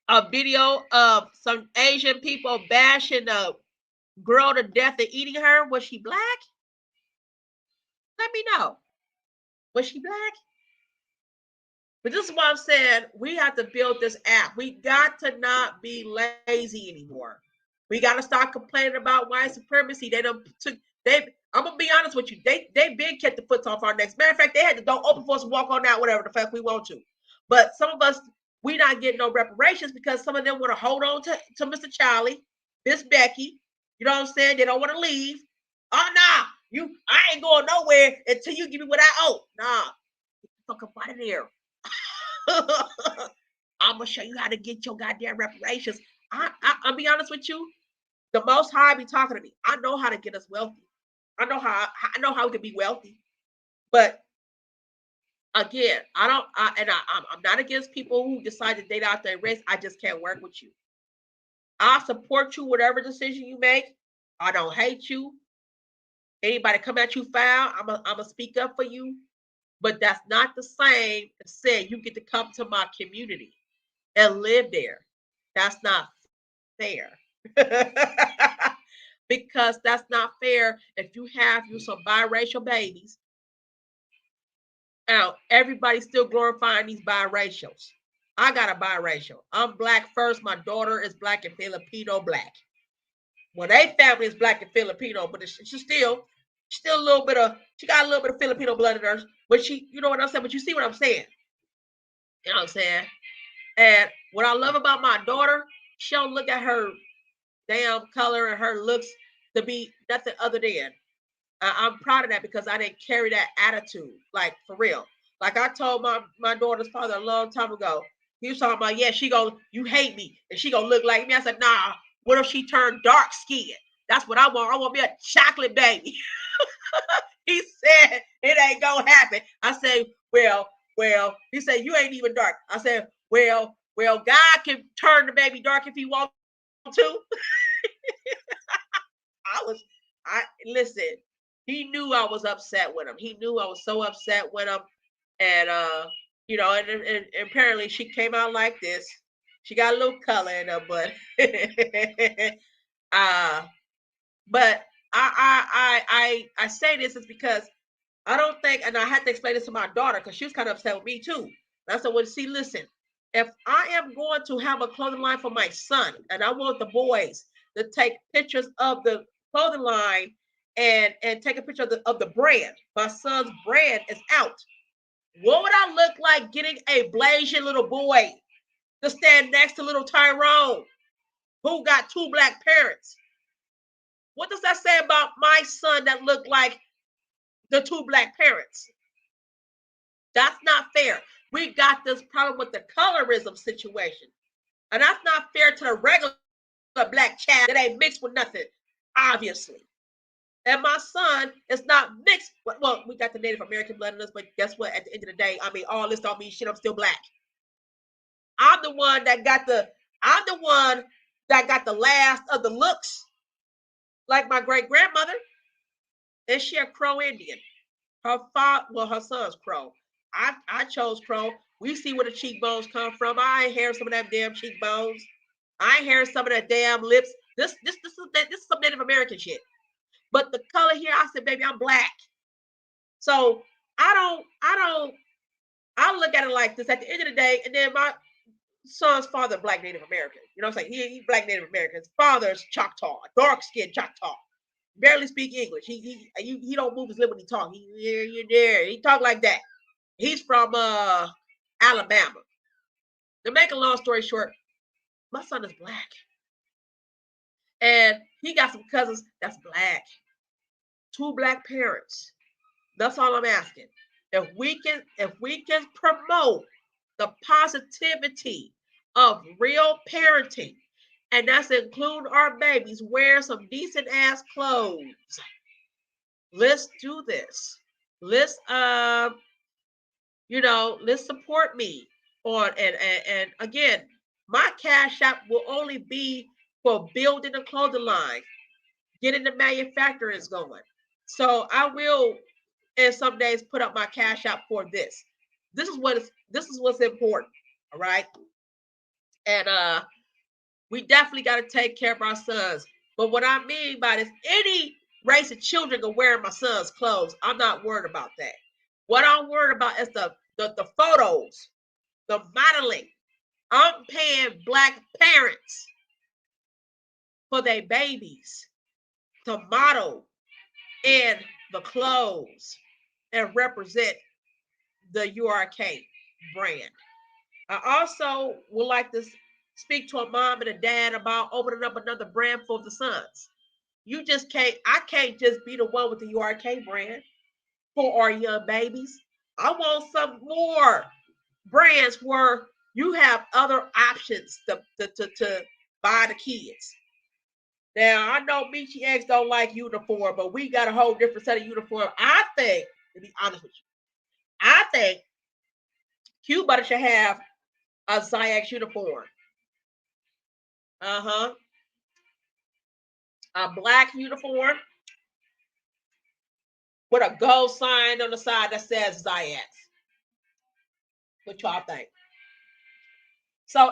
a video of some Asian people bashing a girl to death and eating her. Was she black? Let me know. Was she black? But this is what I'm saying. We have to build this app. We got to not be lazy anymore. We got to start complaining about white supremacy. They don't took they. I'm gonna be honest with you. They been kept the foot off our necks. Matter of fact, they had to don't open for us to walk on out, whatever the fuck we want to. But some of us, we not getting no reparations because some of them want to hold on to Mr. Charlie, Miss Becky. You know what I'm saying? They don't want to leave. Oh nah, I ain't going nowhere until you give me what I owe. Nah, fuck up out of there. I'm gonna show you how to get your goddamn reparations. I'll be honest with you. The Most High be talking to me. I know how to get us wealthy. I know how we can be wealthy. But again, I'm not against people who decide to date out their race. I just can't work with you. I support you whatever decision you make. I don't hate you. Anybody come at you foul, I'm a speak up for you. But that's not the same as saying you get to come to my community and live there. That's not fair. Because that's not fair if you have some biracial babies. Now, everybody's still glorifying these biracials. I got a biracial. I'm black first. My daughter is black and Filipino black. Well, they family is black and Filipino, but she's still a little bit of, she got a little bit of Filipino blood in her. But you know what I'm saying? But you see what I'm saying? You know what I'm saying? And what I love about my daughter, she don't look at her damn color and her looks to be nothing other than. I'm proud of that because I didn't carry that attitude, like for real. Like I told my daughter's father a long time ago. He was talking about, yeah, you hate me, and she gonna look like me. I said, nah. What if she turned dark skinned? That's what I want. I want me a chocolate baby. He said it ain't gonna happen. I said, well. He said you ain't even dark. I said, well. God can turn the baby dark if he wants to. I listen. He knew I was upset with him. He knew I was so upset with him, and and apparently she came out like this. She got a little color in her, but but I say this is because I don't think, and I had to explain this to my daughter because she was kind of upset with me too. And I said, well, see, listen, if I am going to have a clothing line for my son, and I want the boys to take pictures of the clothing line and take a picture of the brand, my son's brand is out. What would I look like getting a blazing little boy to stand next to little Tyrone, who got two black parents? What does that say about my son that looked like the two black parents? That's not fair. We got this problem with the colorism situation. And that's not fair to the regular black child that ain't mixed with nothing, obviously. And my son is not mixed. Well, we got the Native American blood in us, but guess what? At the end of the day, I mean, all this don't mean shit. I'm still black. I'm the one that got the last of the looks, like my great grandmother. And she a Crow Indian. Her son's Crow. I chose Crow. We see where the cheekbones come from. I ain't hear some of that damn cheekbones. I ain't hear some of that damn lips. This is some Native American shit. But the color here, I said, baby, I'm black. So I look at it like this at the end of the day, and then my son's father, black Native American. You know what I'm saying? He black Native American. His father's Choctaw, dark skinned Choctaw. Barely speak English. He don't move his lip when he talk. You're there. He talk like that. He's from Alabama. To make a long story short, my son is black. And he got some cousins that's black. Two black parents. That's all I'm asking. If we can promote the positivity of real parenting, and that's including our babies wearing some decent ass clothes. Let's do this. Let's let's support me on, and again, my cash app will only be for building a clothing line, getting the manufacturers going. So I will, in some days, put up my cash app for this. This is what's important. All right. And we definitely got to take care of our sons. But what I mean by this, any race of children can wear my son's clothes. I'm not worried about that. What I'm worried about is the photos, the modeling. I'm paying Black parents for their babies to model in the clothes and represent the URK brand. I also would like to speak to a mom and a dad about opening up another brand for the sons. You just can't, I can't just be the one with the URK brand for our young babies. I want some more brands where you have other options to buy the kids. Now, I know Michi X don't like uniform, but we got a whole different set of uniform. I think, to be honest with you, I think Q Butter should have a Zyx uniform. Uh-huh. A black uniform with a gold sign on the side that says Zyx. What y'all think? So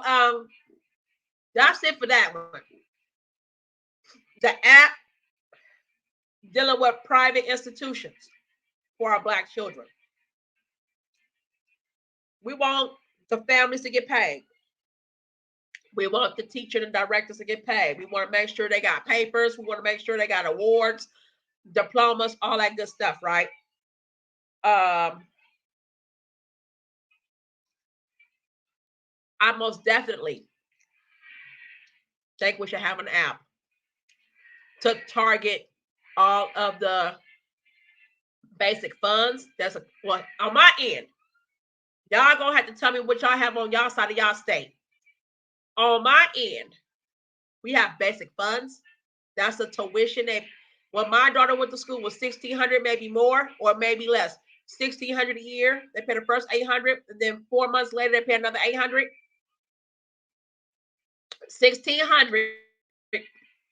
that's it for that one. The app dealing with private institutions for our Black children. We want the families to get paid. We want the teacher and directors to get paid. We want to make sure they got papers. We want to make sure they got awards, diplomas, all that good stuff, right? I most definitely think we should have an app to target all of the basic funds. That's well, on my end. Y'all gonna have to tell me what y'all have on y'all side of y'all state. On my end, we have basic funds. That's a tuition. When my daughter went to school was $1,600, maybe more or maybe less. $1,600 a year. They pay the first $800, and then 4 months later they pay another $800. $1,600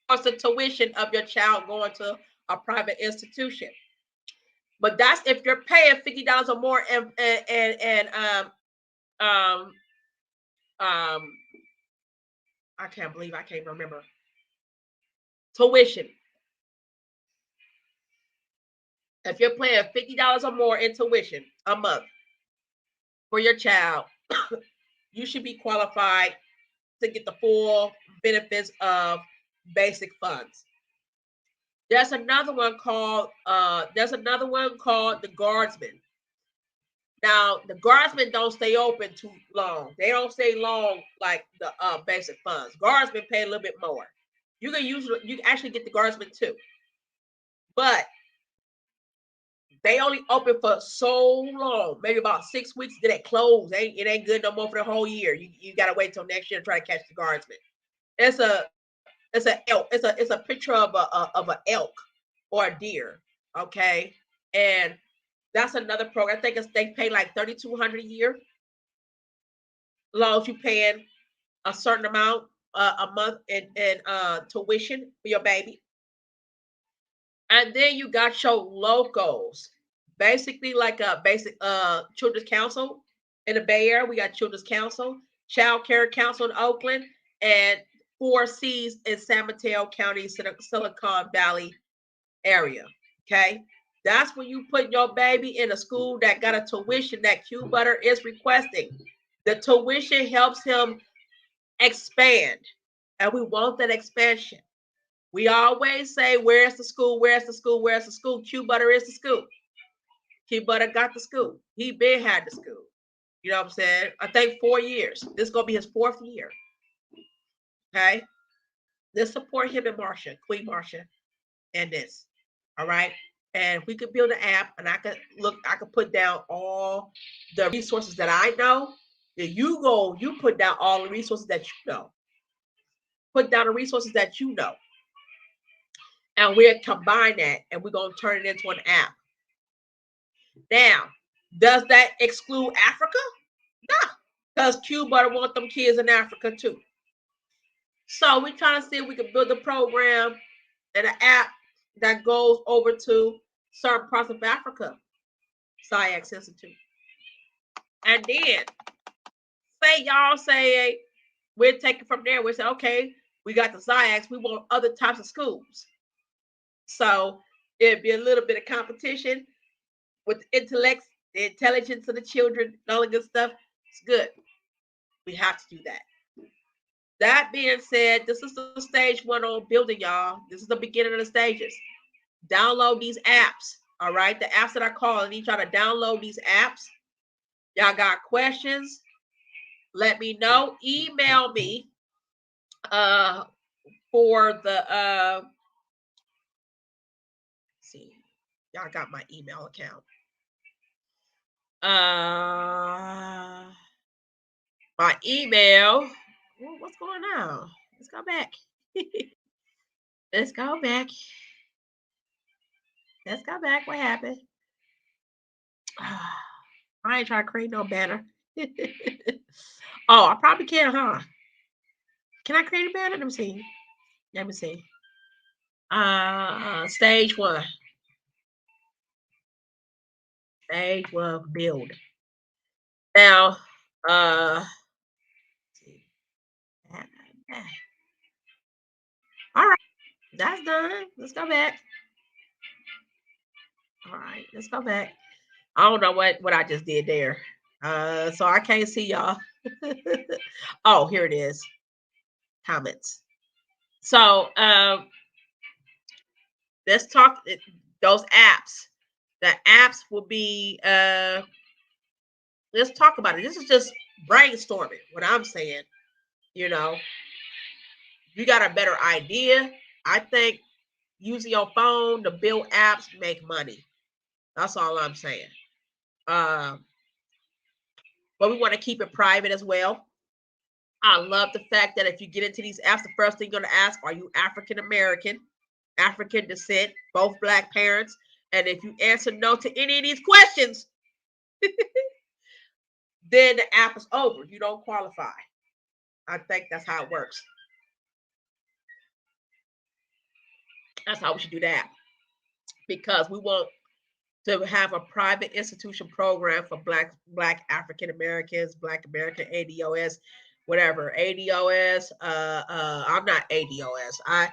plus the tuition of your child going to a private institution. But that's if you're paying $50 or more and I can't believe I can't remember tuition. If you're paying $50 or more in tuition a month for your child, you should be qualified to get the full benefits of basic funds. There's another one called the guardsman. Now the guardsmen don't stay open too long. They don't stay long like the basic funds. Guardsmen pay a little bit more. You can actually get the guardsmen too, but they only open for so long, maybe about 6 weeks. Then it close. It ain't good no more for the whole year. You gotta wait till next year to try to catch the guardsman. It's a elk. It's a picture of an elk or a deer. Okay, and that's another program. I think they pay like $3,200 a year. As long as you paying a certain amount a month in tuition for your baby. And then you got your locals, basically like a basic children's council in the Bay Area. We got Children's Council, Child Care Council in Oakland, and 4Cs in San Mateo County, Silicon Valley area. Okay. That's when you put your baby in a school that got a tuition that Q Butter is requesting. The tuition helps him expand, and we want that expansion. We always say, where's the school? Where's the school? Where's the school? Q Butter is the school. Q Butter got the school. He been had the school. You know what I'm saying? I think 4 years. This is going to be his 4th year. Okay? Let's support him and Marsha, Queen Marsha, and this. All right? And we could build an app, and I could put down all the resources that I know. You put down all the resources that you know. Put down the resources that you know. And we'll combine that, and we're going to turn it into an app. Now, does that exclude Africa? No. because Cuba want them kids in Africa too. So we're trying to see if we can build a program and an app that goes over to certain parts of Africa, SciEx Institute. And then say y'all say we're taking from there. We say, okay, we got the SciEx, we want other types of schools. So it'd be a little bit of competition with the intellect, the intelligence of the children, all the good stuff. It's good. We have to do that. That being said, this is the stage one on building, y'all. This is the beginning of the stages. Download these apps. All right. The apps that I call, I need y'all to download these apps. Y'all got questions? Let me know. Email me for the see. Y'all got my email account. My email. What's going on? Let's go back. Let's go back. Let's go back. What happened? I ain't trying to create no banner. Oh, I probably can, huh? Can I create a banner? Let me see. Let me see. Stage one. Stage one build. Now, all right, that's done. Let's go back. All right, let's go back. I don't know what I just did there. So I can't see y'all. Oh, here it is. Comments. So let's talk those apps. The apps will be let's talk about it. This is just brainstorming what I'm saying. You know, you got a better idea. I think using your phone to build apps make money. That's all I'm saying. But we want to keep it private as well. I love the fact that if you get into these apps, the first thing you're going to ask, are you African American, African descent, both Black parents? And if you answer no to any of these questions, then the app is over. You don't qualify. I think that's how it works. That's how we should do that. Because we want to have a private institution program for Black African Americans, Black American ADOS, whatever ADOS. I'm not ADOS. I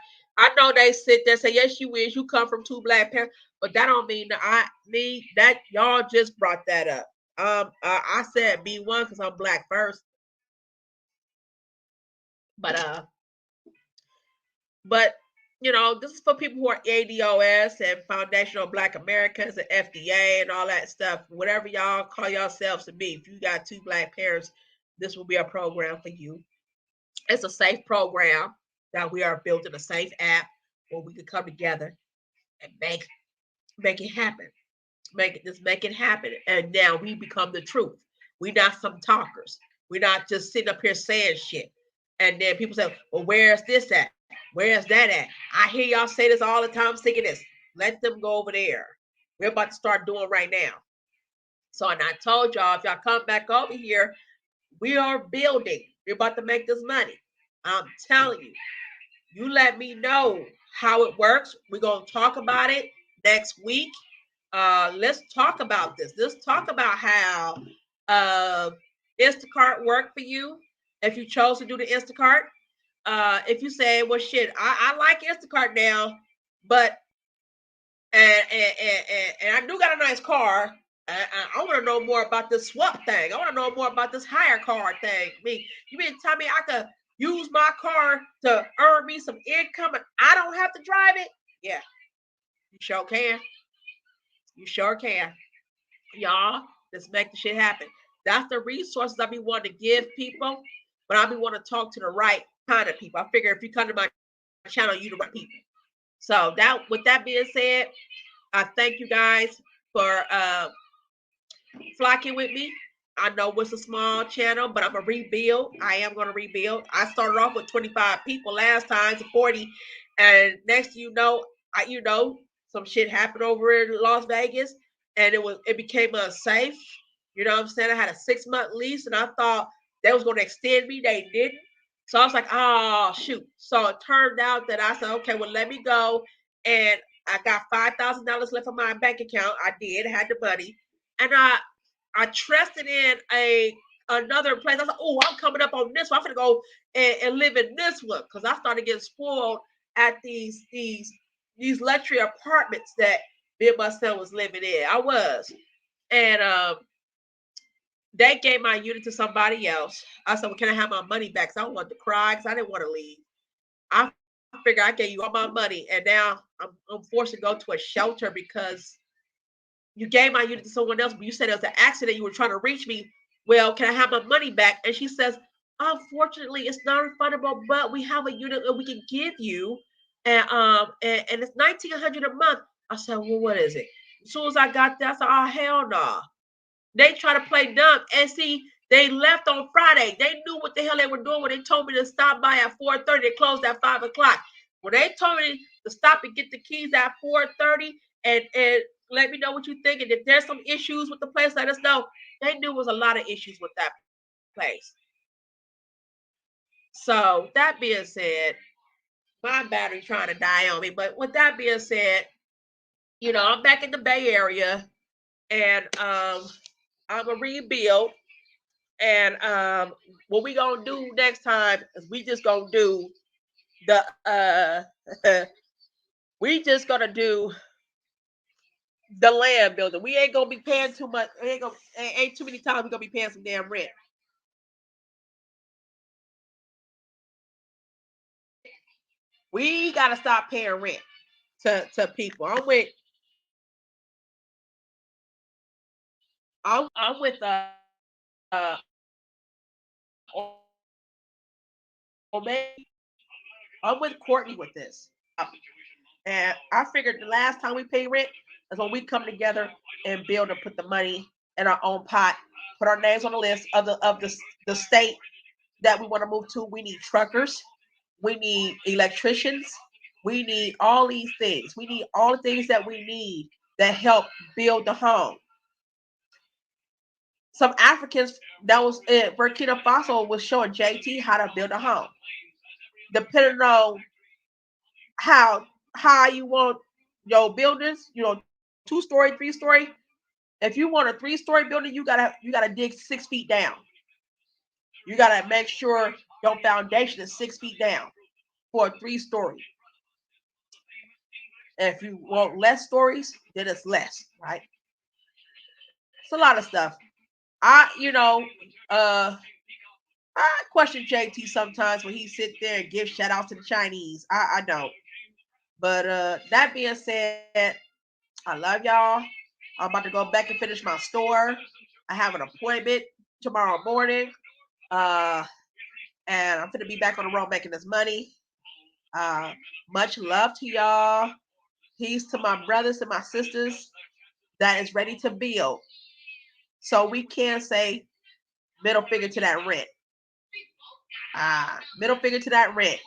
know they sit there and say yes, you is. You come from two Black parents, but that don't mean that I need that. Y'all just brought that up. I said B1 because I'm Black first, but you know, this is for people who are ADOS and Foundational Black Americans and FDA and all that stuff. Whatever y'all call yourselves to be, if you got two Black parents, this will be a program for you. It's a safe program that we are building, a safe app where we can come together and make it happen. Make it happen. And now we become the truth. We're not some talkers. We're not just sitting up here saying shit. And then people say, well, where's this at? Where's that at? I hear y'all say this all the time. I'm sick of this. Let them go over there. We're about to start doing right now. So, and I told y'all, if y'all come back over here, we are building. We're about to make this money. I'm telling you. You let me know how it works. We're going to talk about it next week. Let's talk about this. Let's talk about how Instacart worked for you if you chose to do the Instacart. If you say, well, shit, I like Instacart now, but and I do got a nice car. I want to know more about this swap thing. I want to know more about this hire car thing. You mean tell me I could use my car to earn me some income and I don't have to drive it? Yeah, you sure can. You sure can. Y'all, let's make the shit happen. That's the resources I be wanting to give people, but I be want to talk to the right kind of people. I figure if you come to my channel, you the right people. So that, with that being said, I thank you guys for flocking with me. I know it's a small channel, but I'm gonna rebuild. I am gonna rebuild. I started off with 25 people last time to 40, and next some shit happened over in Las Vegas, and it became unsafe. You know what I'm saying? I had a 6-month lease, and I thought They was going to extend me. They didn't. So I was like, oh, shoot. So it turned out that I said, okay, well, let me go. And I got $5,000 left on my bank account. I did, had the money. And I trusted in another place. I was like, oh, I'm coming up on this one. I'm going to go and live in this one. Because I started getting spoiled at these luxury apartments that me and my son was living in. I was. And they gave my unit to somebody else. I said, well, can I have my money back? Because I wanted to cry because I didn't want to leave. I figured I gave you all my money, and now I'm forced to go to a shelter because you gave my unit to someone else, but you said it was an accident. You were trying to reach me. Well, can I have my money back? And she says, unfortunately, it's not refundable, but we have a unit that we can give you, and it's $1,900 a month. I said, well, what is it? As soon as I got there, I said, oh hell no. Nah. They try to play dumb. And see, they left on Friday. They knew what the hell they were doing when they told me to stop by at 4:30. They closed at 5 o'clock. When they told me to stop and get the keys at 4:30 and let me know what you think. And if there's some issues with the place, let us know. They knew there was a lot of issues with that place. So that being said, my battery trying to die on me. But with that being said, I'm back in the Bay Area and I'm a rebuild. And what we gonna do next time is we just gonna do the we just gonna do the land building. We ain't gonna be paying too much. Ain't too many times we gonna be paying some damn rent. We gotta stop paying rent to people. I'm with uh Omega. I'm with Courtney with this. And I figured the last time we pay rent is when we come together and build and put the money in our own pot, put our names on the list of the state that we want to move to. We need truckers, we need electricians, we need all these things. We need all the things that we need that help build the home. Some Africans that was in Burkina Faso was showing JT how to build a home. Depending on how high you want your buildings, 2-story, 3-story. If you want a 3-story building, you gotta dig 6 feet down. You gotta make sure your foundation is 6 feet down for a 3-story. And if you want less stories, then it's less, right? It's a lot of stuff. I question JT sometimes when he sit there and give shout outs to the Chinese. I don't. But that being said, I love y'all. I'm about to go back and finish my store. I have an appointment tomorrow morning. And I'm going to be back on the road making this money. Much love to y'all. Peace to my brothers and my sisters that is ready to build. So we can say middle finger to that rent. Middle finger to that rent.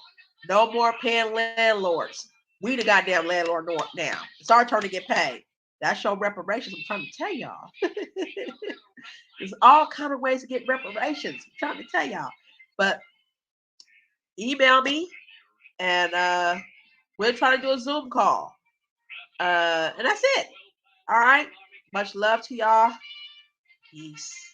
No more paying landlords. We the goddamn landlord now. It's our turn to get paid. That's your reparations. I'm trying to tell y'all. There's all kind of ways to get reparations. I'm trying to tell y'all. But email me and we'll try to do a Zoom call. And that's it. All right. Much love to y'all. Peace.